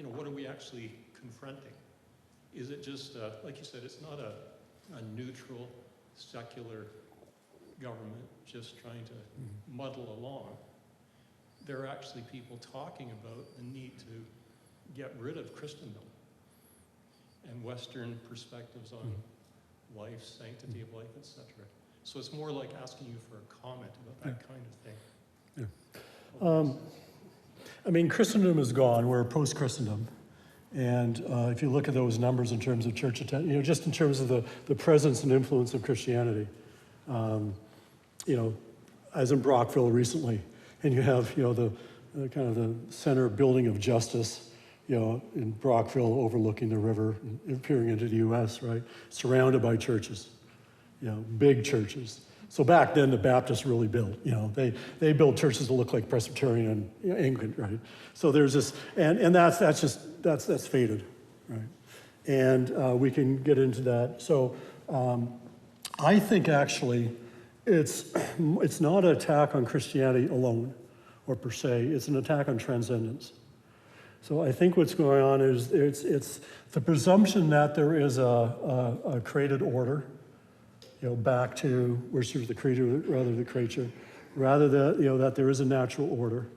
what are we actually confronting? Is it just, like you said, it's not a neutral, secular government just trying to muddle along. there are actually people talking about the need to get rid of Christendom and Western perspectives on life, sanctity of life, etc. So it's more like asking you for a comment about that kind of thing. I mean, Christendom is gone. We're post-Christendom. And if you look at those numbers in terms of church attendance, just in terms of the presence and influence of Christianity, as in Brockville recently, and you have, the kind of the center building of justice, in Brockville overlooking the river, and peering into the U.S., right? Surrounded by churches, big churches. So back then, the Baptists really built, they built churches that look like Presbyterian and Anglican, right? So there's this, and that's faded, right? And we can get into that. So I think actually it's not an attack on Christianity alone or per se, it's an attack on transcendence. So I think what's going on is it's the presumption that there is a created order, back to worship the creator rather than the creature, rather than, that there is a natural order,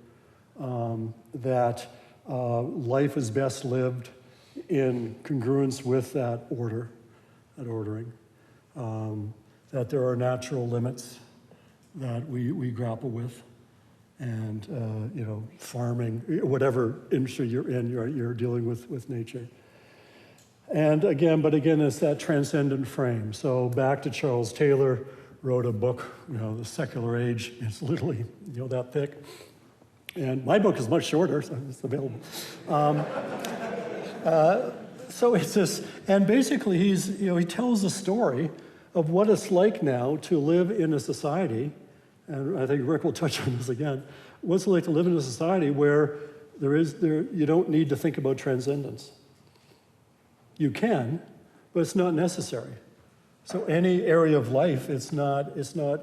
that life is best lived in congruence with that order, that ordering, that there are natural limits that we grapple with, and farming, whatever industry you're in, you're dealing with nature. And again, it's that transcendent frame. So back to Charles Taylor, wrote a book, The Secular Age. It's literally, that thick. And my book is much shorter, so it's available. So it's this, and basically he tells the story of what it's like now to live in a society, and I think Rick will touch on this again, what's it like to live in a society where you don't need to think about transcendence. You can, but it's not necessary. So any area of life, it's not,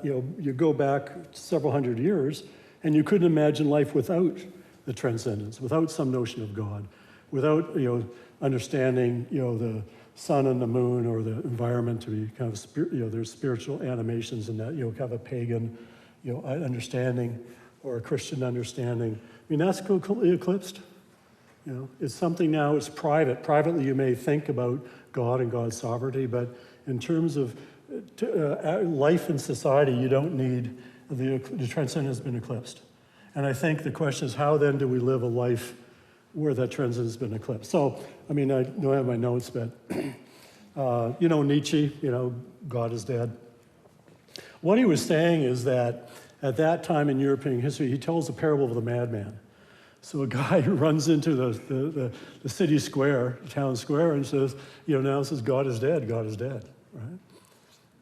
you go back several hundred years, and you couldn't imagine life without the transcendence, without some notion of God, without, understanding, the sun and the moon or the environment to be kind of, there's spiritual animations in that, kind of a pagan, understanding or a Christian understanding. I mean, that's eclipsed. It's something now, it's private. Privately, you may think about God and God's sovereignty, but in terms of life in society, you don't need, the transcendence has been eclipsed. And I think the question is, how then do we live a life where that transcendence has been eclipsed? So, I mean, I don't have my notes, but, Nietzsche, God is dead. What he was saying is that at that time in European history, he tells the parable of the madman. So a guy who runs into the city square, the town square, and says, says, God is dead, right?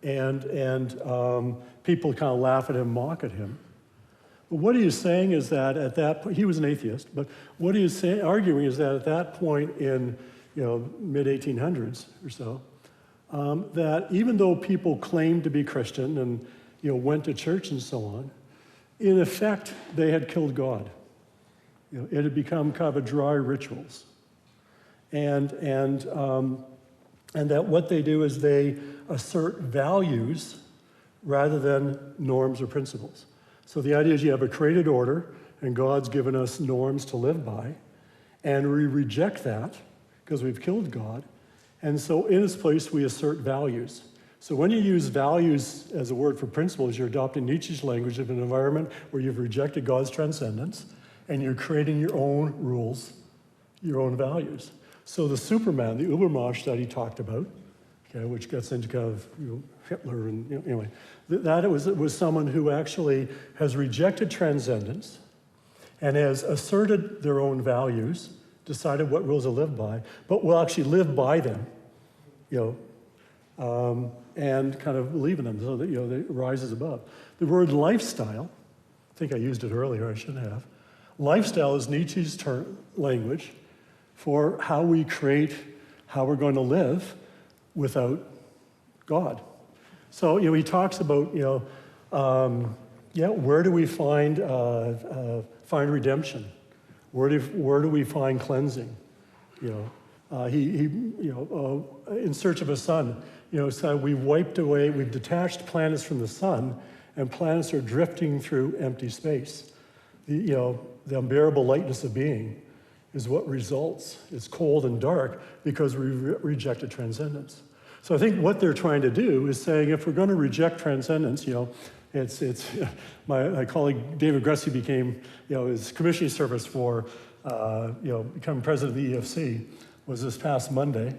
And people kind of laugh at him, mock at him. But what he is saying is that at that point, he was an atheist, but what he is arguing is that at that point in, mid-1800s or so, that even though people claimed to be Christian and, went to church and so on, in effect, they had killed God. It had become kind of a dry rituals. And that what they do is they assert values rather than norms or principles. So the idea is you have a created order, and God's given us norms to live by, and we reject that because we've killed God. And so in its place, we assert values. So when you use values as a word for principles, you're adopting Nietzsche's language of an environment where you've rejected God's transcendence, and you're creating your own rules, your own values. So the Superman, the Übermensch that he talked about, which gets into kind of Hitler and anyway, that it was someone who actually has rejected transcendence and has asserted their own values, decided what rules to live by, but will actually live by them, and kind of believe in them so that it rises above. The word lifestyle, I think I used it earlier, I shouldn't have. Lifestyle is Nietzsche's language for how we create how we're going to live without God. So, he talks about, where do we find redemption? Where do we find cleansing? In search of a sun, so we've detached planets from the sun, and planets are drifting through empty space. the unbearable lightness of being is what results. It's cold and dark because we rejected transcendence. So I think what they're trying to do is saying if we're going to reject transcendence, it's my colleague David Gressy became, his commissioning service for, becoming president of the EFC was this past Monday.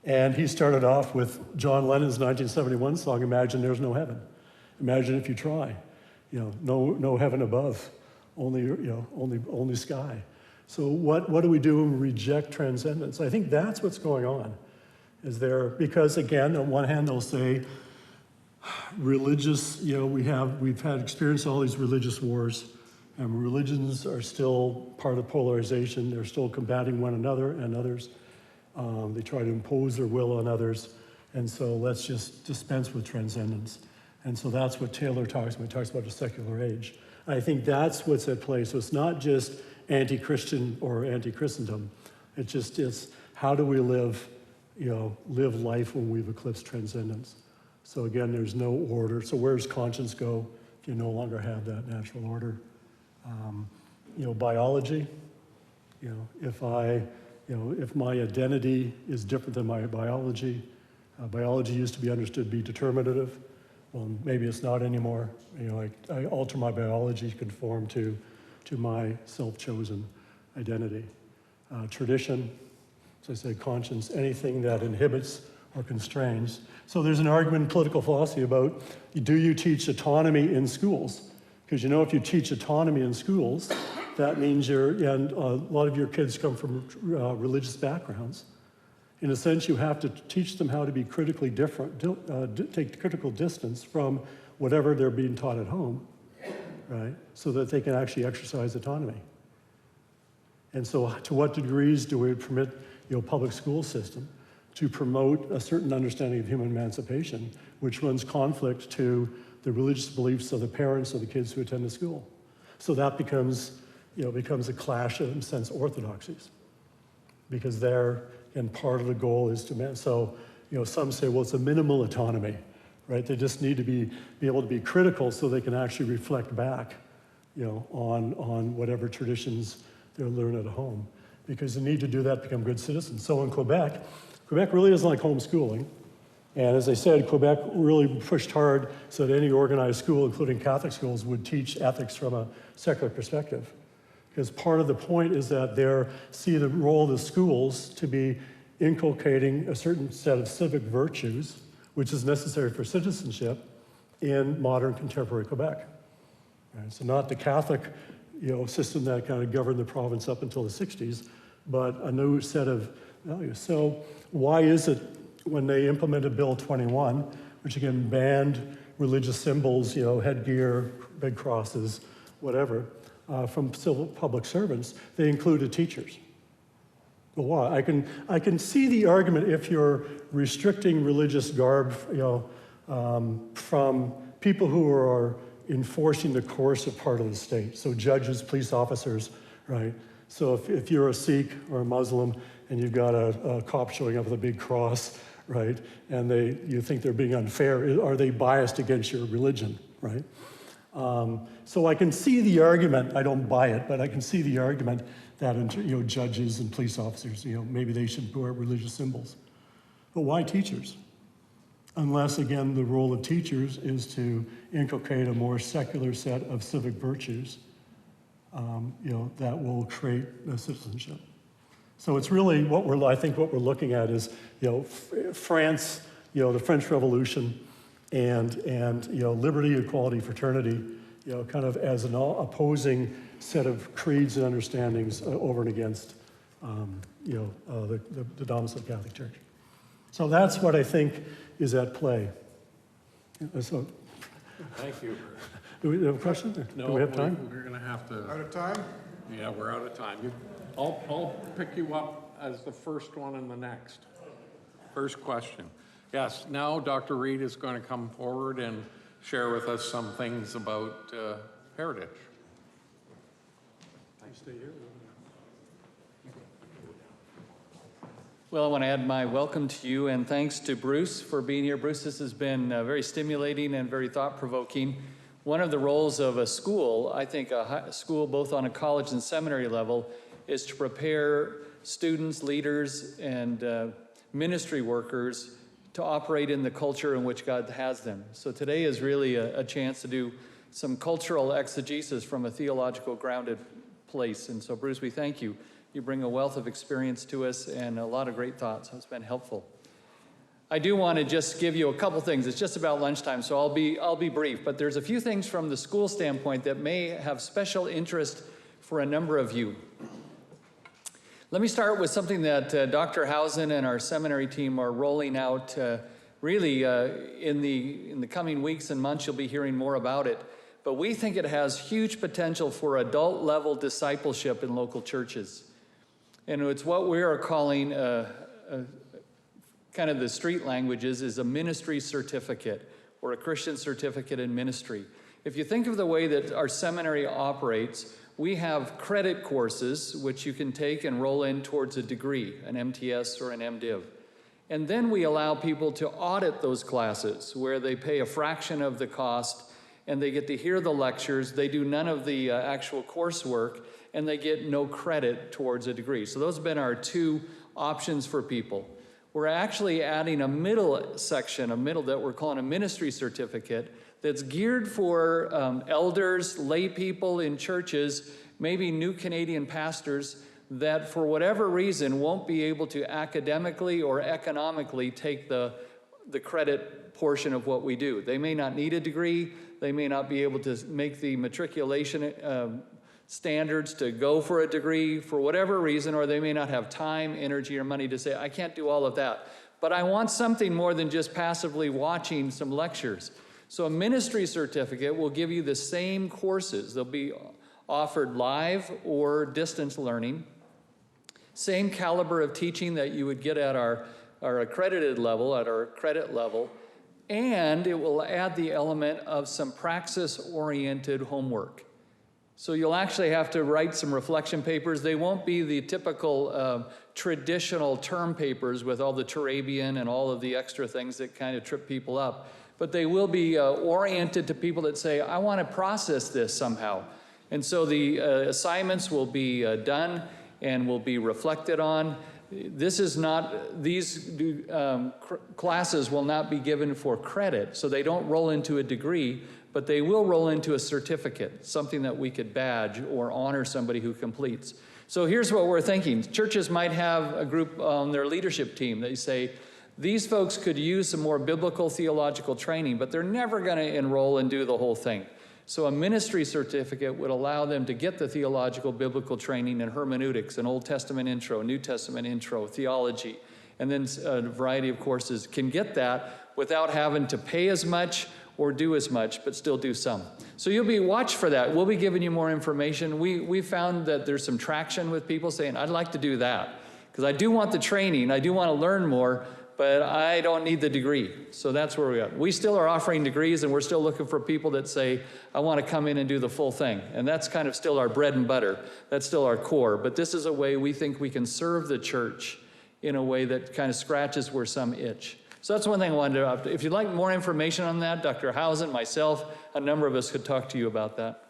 And he started off with John Lennon's 1971 song, Imagine There's No Heaven. Imagine if you try, no heaven above, only sky. So what do we do when we reject transcendence? I think that's what's going on. Because again, on one hand, they'll say, religious, we've had experienced all these religious wars, and religions are still part of polarization. They're still combating one another and others. They try to impose their will on others, and so let's just dispense with transcendence. And so that's what Taylor talks about. He talks about a secular age. I think that's what's at play. So it's not just anti-Christian or anti-Christendom. It's how do we live life when we've eclipsed transcendence. So again, there's no order. So where does conscience go if you no longer have that natural order? Biology. If my identity is different than my biology, biology used to be understood to be determinative. Well, maybe it's not anymore. I alter my biology to conform to my self-chosen identity. Tradition, as I said, conscience, anything that inhibits or constrains. So there's an argument in political philosophy about, do you teach autonomy in schools? Because if you teach autonomy in schools, that means and a lot of your kids come from religious backgrounds. In a sense, you have to teach them how to be critically different, take critical distance from whatever they're being taught at home, right? So that they can actually exercise autonomy. And so to what degrees do we permit public school system to promote a certain understanding of human emancipation, which runs conflict to the religious beliefs of the parents of the kids who attend the school? So that becomes a clash of, in a sense, orthodoxies. Because and part of the goal is to, so, some say, well, it's a minimal autonomy, right? They just need to be able to be critical so they can actually reflect back, on whatever traditions they're learning at home. Because they need to do that to become good citizens. So in Quebec really doesn't like homeschooling. And as I said, Quebec really pushed hard so that any organized school, including Catholic schools, would teach ethics from a secular perspective. Because part of the point is that they see the role of the schools to be inculcating a certain set of civic virtues, which is necessary for citizenship in modern contemporary Quebec. Right? So not the Catholic system that kind of governed the province up until the 60s, but a new set of values. So why is it when they implemented Bill 21, which again banned religious symbols, headgear, big crosses, whatever, from civil public servants, they included teachers? Well, why? I can see the argument if you're restricting religious garb, from people who are enforcing the coercive part of the state. So judges, police officers, right? So if you're a Sikh or a Muslim and you've got a cop showing up with a big cross, right? And you think they're being unfair, are they biased against your religion, right? So I can see the argument, I don't buy it, but I can see the argument that judges and police officers, maybe they should wear religious symbols. But why teachers? Unless, again, the role of teachers is to inculcate a more secular set of civic virtues, that will create a citizenship. So it's really I think what we're looking at is, France, the French Revolution, and liberty, equality, fraternity, kind of as an opposing set of creeds and understandings over and against, the domiciled Catholic Church. So that's what I think is at play. So, Thank you. do we have a question? No, do we have time? We're going to have to. Out of time? Yeah, we're out of time. I'll pick you up as the first one and the next. First question. Yes, now Dr. Reed is going to come forward and share with us some things about heritage. Stay here. Well, I want to add my welcome to you and thanks to Bruce for being here. Bruce, this has been very stimulating and very thought-provoking. one of the roles of a school, I think a school both on a college and seminary level, is to prepare students, leaders, and ministry workers to operate in the culture in which God has them. So today is really a chance to do some cultural exegesis from a theological grounded place. And so Bruce, we thank you. You bring a wealth of experience to us and a lot of great thoughts. So it's been helpful. I do want to just give you a couple things. It's just about lunchtime, so I'll be brief. But there's a few things from the school standpoint that may have special interest for a number of you. Let me start with something that Dr. Housen and our seminary team are rolling out really in the coming weeks and months. You'll be hearing more about it. But we think it has huge potential for adult-level discipleship in local churches. And it's what we are calling, kind of the street languages, is a ministry certificate or a Christian certificate in ministry. If you think of the way that our seminary operates, we have credit courses which you can take and roll in towards a degree, an MTS or an MDiv. And then we allow people to audit those classes where they pay a fraction of the cost and they get to hear the lectures. They do none of the actual coursework and they get no credit towards a degree. So those have been our two options for people. We're actually adding a middle section, a middle that we're calling a ministry certificate that's geared for elders, lay people in churches, maybe new Canadian pastors that for whatever reason won't be able to academically or economically take the credit portion of what we do. They may not need a degree, they may not be able to make the matriculation standards to go for a degree for whatever reason, or they may not have time, energy, or money to say, I can't do all of that. But I want something more than just passively watching some lectures. So a ministry certificate will give you the same courses. They'll be offered live or distance learning. Same caliber of teaching that you would get at our accredited level, at our credit level. And it will add the element of some praxis-oriented homework. So you'll actually have to write some reflection papers. They won't be the typical traditional term papers with all the Turabian and all of the extra things that kind of trip people up. But they will be oriented to people that say, I want to process this somehow. And so the assignments will be done and will be reflected on. This is not, these classes will not be given for credit, so they don't roll into a degree, but they will roll into a certificate, something that we could badge or honor somebody who completes. So here's what we're thinking. Churches might have a group on their leadership team. They say, these folks could use some more biblical theological training, but they're never going to enroll and do the whole thing. So a ministry certificate would allow them to get the theological biblical training in hermeneutics, an Old Testament intro, New Testament intro, theology, and then a variety of courses, can get that without having to pay as much or do as much, but still do some. So you'll be watched for that. We'll be giving you more information. We found that there's some traction with people saying, I'd like to do that, because I do want the training, I do want to learn more, but I don't need the degree. So that's where we are. We still are offering degrees, and we're still looking for people that say, I want to come in and do the full thing. And that's kind of still our bread and butter. That's still our core. But this is a way we think we can serve the church in a way that kind of scratches where some itch. So that's one thing I wanted to, if you'd like more information on that, Dr. Housen, myself, a number of us could talk to you about that.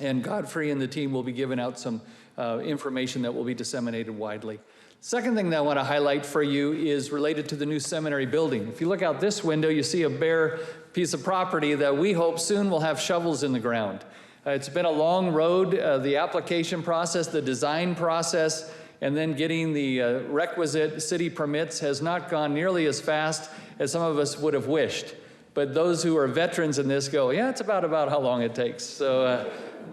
And Godfrey and the team will be giving out some information that will be disseminated widely. Second thing that I want to highlight for you is related to the new seminary building. If you look out this window, you see a bare piece of property that we hope soon will have shovels in the ground. It's been a long road, the application process, the design process, and then getting the requisite city permits has not gone nearly as fast as some of us would have wished. But those who are veterans in this go, yeah, it's about how long it takes. So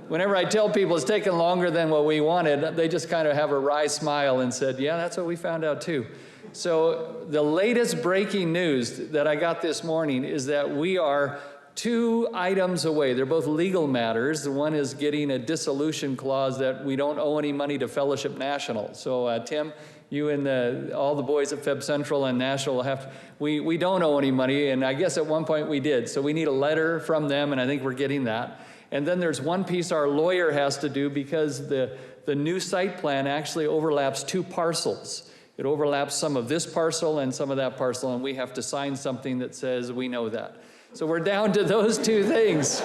whenever I tell people it's taken longer than what we wanted, they just kind of have a wry smile and said, yeah, that's what we found out too. So the latest breaking news that I got this morning is that we are 2 items away. They're both legal matters. The one is getting a dissolution clause that we don't owe any money to Fellowship National. So Tim, you and all the boys at Feb Central and National will have to, we don't owe any money, and I guess at one point we did. So we need a letter from them, and I think we're getting that. And then there's one piece our lawyer has to do because the new site plan actually overlaps 2 parcels. It overlaps some of this parcel and some of that parcel, and we have to sign something that says we know that. So we're down to those two things.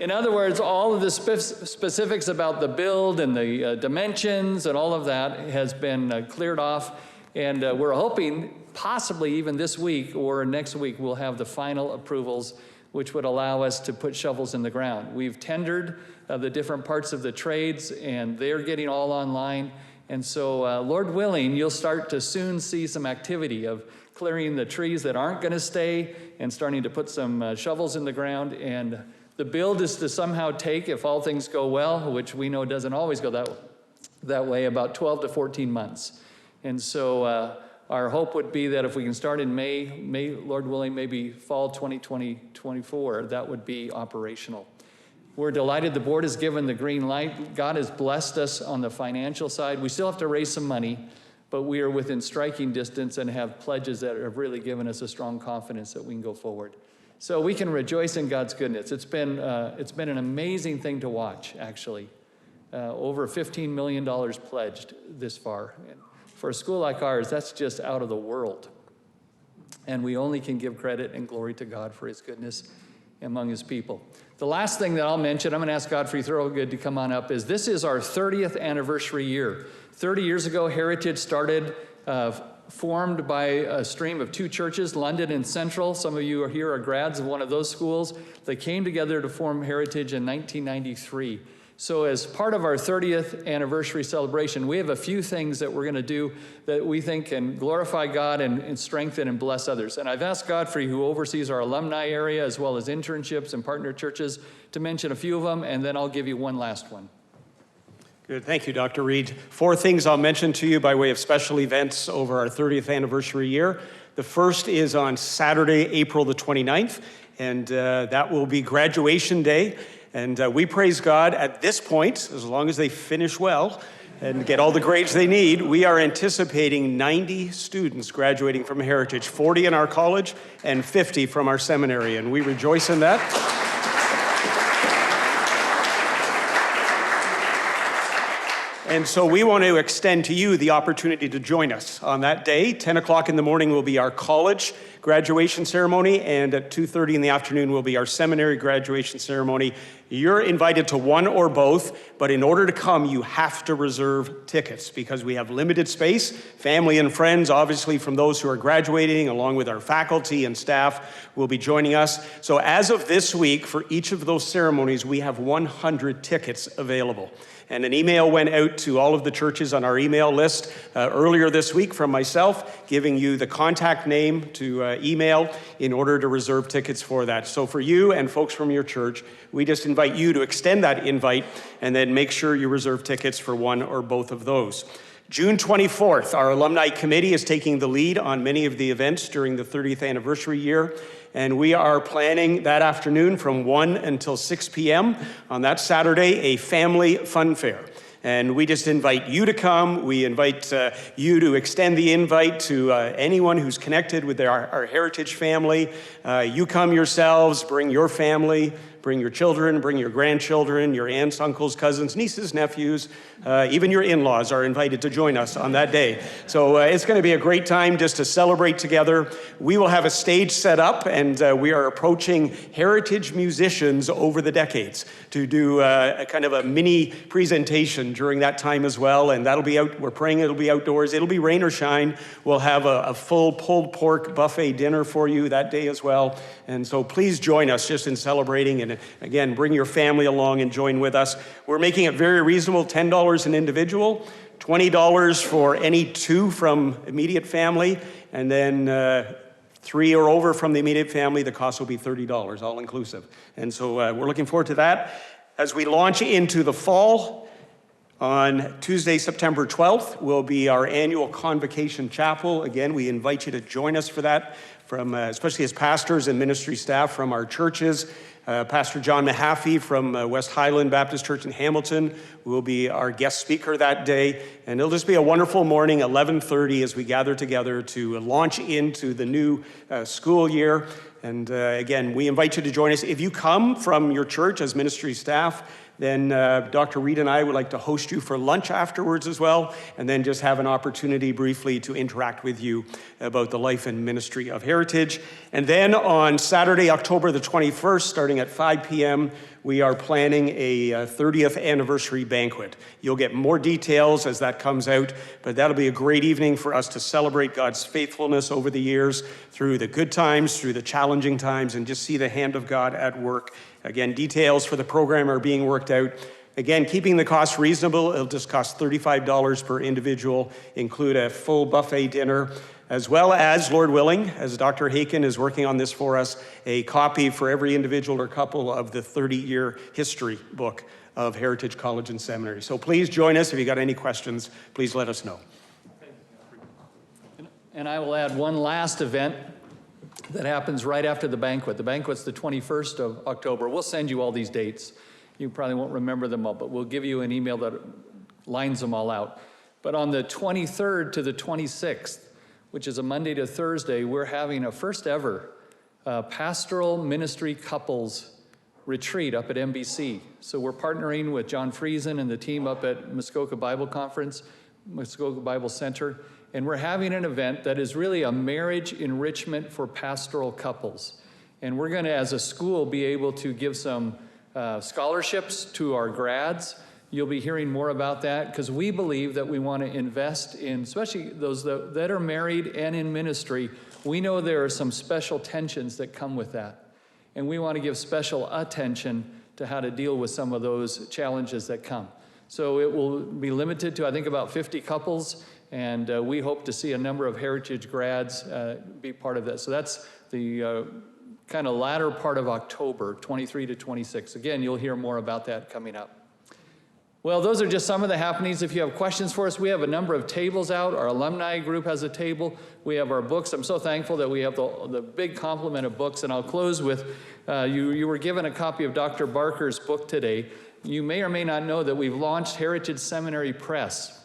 In other words, all of the specifics about the build and the dimensions and all of that has been cleared off. And we're hoping possibly even this week or next week we'll have the final approvals, which would allow us to put shovels in the ground. We've tendered the different parts of the trades, and they're getting all online. And so, Lord willing, you'll start to soon see some activity of clearing the trees that aren't going to stay and starting to put some shovels in the ground. And the build is to somehow take, if all things go well, which we know doesn't always go that way, about 12 to 14 months. And so our hope would be that if we can start in May, Lord willing, maybe fall 2024, that would be operational. We're delighted the board has given the green light. God has blessed us on the financial side. We still have to raise some money, but we are within striking distance and have pledges that have really given us a strong confidence that we can go forward. So we can rejoice in God's goodness. It's been an amazing thing to watch, actually. Over $15 million pledged this far. And for a school like ours, that's just out of the world. And we only can give credit and glory to God for his goodness among his people. The last thing that I'll mention, I'm going to ask Godfrey Thorogood to come on up, is this is our 30th anniversary year. 30 years ago, Heritage started, formed by a stream of two churches, London and Central. Some of you are here are grads of one of those schools. They came together to form Heritage in 1993. So as part of our 30th anniversary celebration, we have a few things that we're going to do that we think can glorify God and strengthen and bless others. And I've asked Godfrey, who oversees our alumni area as well as internships and partner churches, to mention a few of them, and then I'll give you one last one. Good, thank you, Dr. Reed. 4 things I'll mention to you by way of special events over our 30th anniversary year. The first is on Saturday, April the 29th, and that will be graduation day. And we praise God at this point, as long as they finish well and get all the grades they need, we are anticipating 90 students graduating from Heritage, 40 in our college and 50 from our seminary, and we rejoice in that. And so we want to extend to you the opportunity to join us on that day. 10 o'clock in the morning will be our college graduation ceremony, and at 2:30 in the afternoon will be our seminary graduation ceremony. You're invited to one or both, but in order to come, you have to reserve tickets because we have limited space. Family and friends, obviously from those who are graduating, along with our faculty and staff, will be joining us. So as of this week, for each of those ceremonies, we have 100 tickets available. And an email went out to all of the churches on our email list earlier this week from myself, giving you the contact name to email in order to reserve tickets for that. So for you and folks from your church, we just invite you to extend that invite and then make sure you reserve tickets for one or both of those. June 24th, our alumni committee is taking the lead on many of the events during the 30th anniversary year. And we are planning that afternoon from 1 until 6 p.m. on that Saturday, a family fun fair. And we just invite you to come. We invite you to extend the invite to anyone who's connected with our Heritage family. You come yourselves, bring your family, bring your children, bring your grandchildren, your aunts, uncles, cousins, nieces, nephews, even your in-laws are invited to join us on that day. So it's going to be a great time just to celebrate together. We will have a stage set up, and we are approaching Heritage musicians over the decades to do a kind of a mini presentation during that time as well. And that'll be out, we're praying it'll be outdoors. It'll be rain or shine. We'll have a full pulled pork buffet dinner for you that day as well. And so please join us just in celebrating, and again, bring your family along and join with us. We're making it very reasonable, $10 an individual, $20 for any 2 from immediate family, and then 3 or over from the immediate family, the cost will be $30, all inclusive. And so we're looking forward to that. As we launch into the fall, on Tuesday, September 12th, will be our annual Convocation Chapel. Again, we invite you to join us for that, from especially as pastors and ministry staff from our churches. Pastor John Mahaffey from West Highland Baptist Church in Hamilton will be our guest speaker that day. And it'll just be a wonderful morning, 11:30, as we gather together to launch into the new school year. And again, we invite you to join us. If you come from your church as ministry staff, then Dr. Reed and I would like to host you for lunch afterwards as well, and then just have an opportunity briefly to interact with you about the life and ministry of Heritage. And then on Saturday, October the 21st, starting at 5 p.m., we are planning a 30th anniversary banquet. You'll get more details as that comes out, but that'll be a great evening for us to celebrate God's faithfulness over the years, through the good times, through the challenging times, and just see the hand of God at work. Again, details for the program are being worked out. Again, keeping the cost reasonable, it'll just cost $35 per individual, include a full buffet dinner, as well as, Lord willing, as Dr. Haken is working on this for us, a copy for every individual or couple of the 30-year history book of Heritage College and Seminary. So please join us. If you got any questions, please let us know. And I will add one last event that happens right after the banquet. The banquet's the 21st of October. We'll send you all these dates. You probably won't remember them all, but we'll give you an email that lines them all out. But on the 23rd to the 26th, which is a Monday to Thursday, we're having a first ever pastoral ministry couples retreat up at MBC. So we're partnering with John Friesen and the team up at Muskoka Bible Conference, Muskoka Bible Center, and we're having an event that is really a marriage enrichment for pastoral couples. And we're gonna, as a school, be able to give some scholarships to our grads. You'll be hearing more about that because we believe that we want to invest in, especially those that are married and in ministry. We know there are some special tensions that come with that. And we want to give special attention to how to deal with some of those challenges that come. So it will be limited to, I think, about 50 couples. And we hope to see a number of Heritage grads be part of that. So that's the kind of latter part of October, 23 to 26. Again, you'll hear more about that coming up. Well, those are just some of the happenings. If you have questions for us, we have a number of tables out. Our alumni group has a table. We have our books. I'm so thankful that we have the big complement of books. And I'll close with, you were given a copy of Dr. Barker's book today. You may or may not know that we've launched Heritage Seminary Press.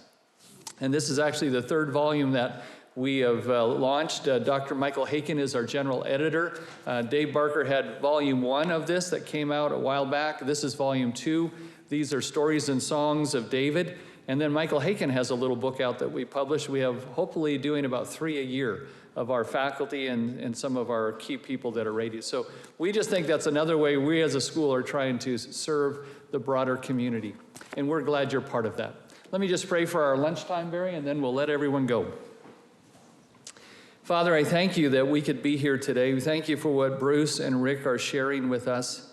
And this is actually the third volume that we have launched. Dr. Michael Haken is our general editor. Dave Barker had volume 1 of this that came out a while back. This is volume 2. These are stories and songs of David. And then Michael Haken has a little book out that we publish. We have hopefully doing about 3 a year of our faculty and some of our key people that are ready. So we just think that's another way we as a school are trying to serve the broader community. And we're glad you're part of that. Let me just pray for our lunchtime, Barry, and then we'll let everyone go. Father, I thank you that we could be here today. We thank you for what Bruce and Rick are sharing with us.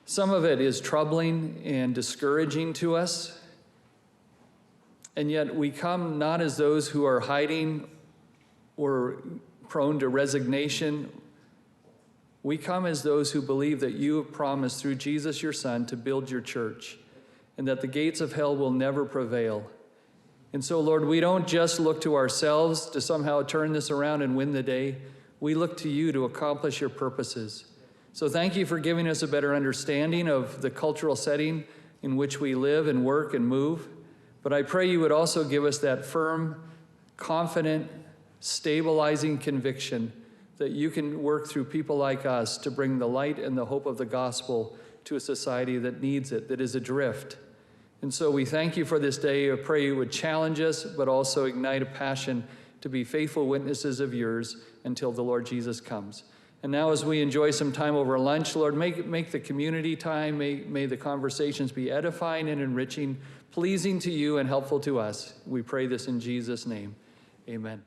Some of it is troubling and discouraging to us, and yet we come not as those who are hiding or prone to resignation. We come as those who believe that you have promised through Jesus, your Son, to build your church, and that the gates of hell will never prevail. And so, Lord, we don't just look to ourselves to somehow turn this around and win the day. We look to you to accomplish your purposes. So thank you for giving us a better understanding of the cultural setting in which we live and work and move. But I pray you would also give us that firm, confident, stabilizing conviction that you can work through people like us to bring the light and the hope of the gospel to a society that needs it, that is adrift. And so we thank you for this day. I pray you would challenge us, but also ignite a passion to be faithful witnesses of yours until the Lord Jesus comes. And now as we enjoy some time over lunch, Lord, make the community time, may the conversations be edifying and enriching, pleasing to you and helpful to us. We pray this in Jesus' name. Amen.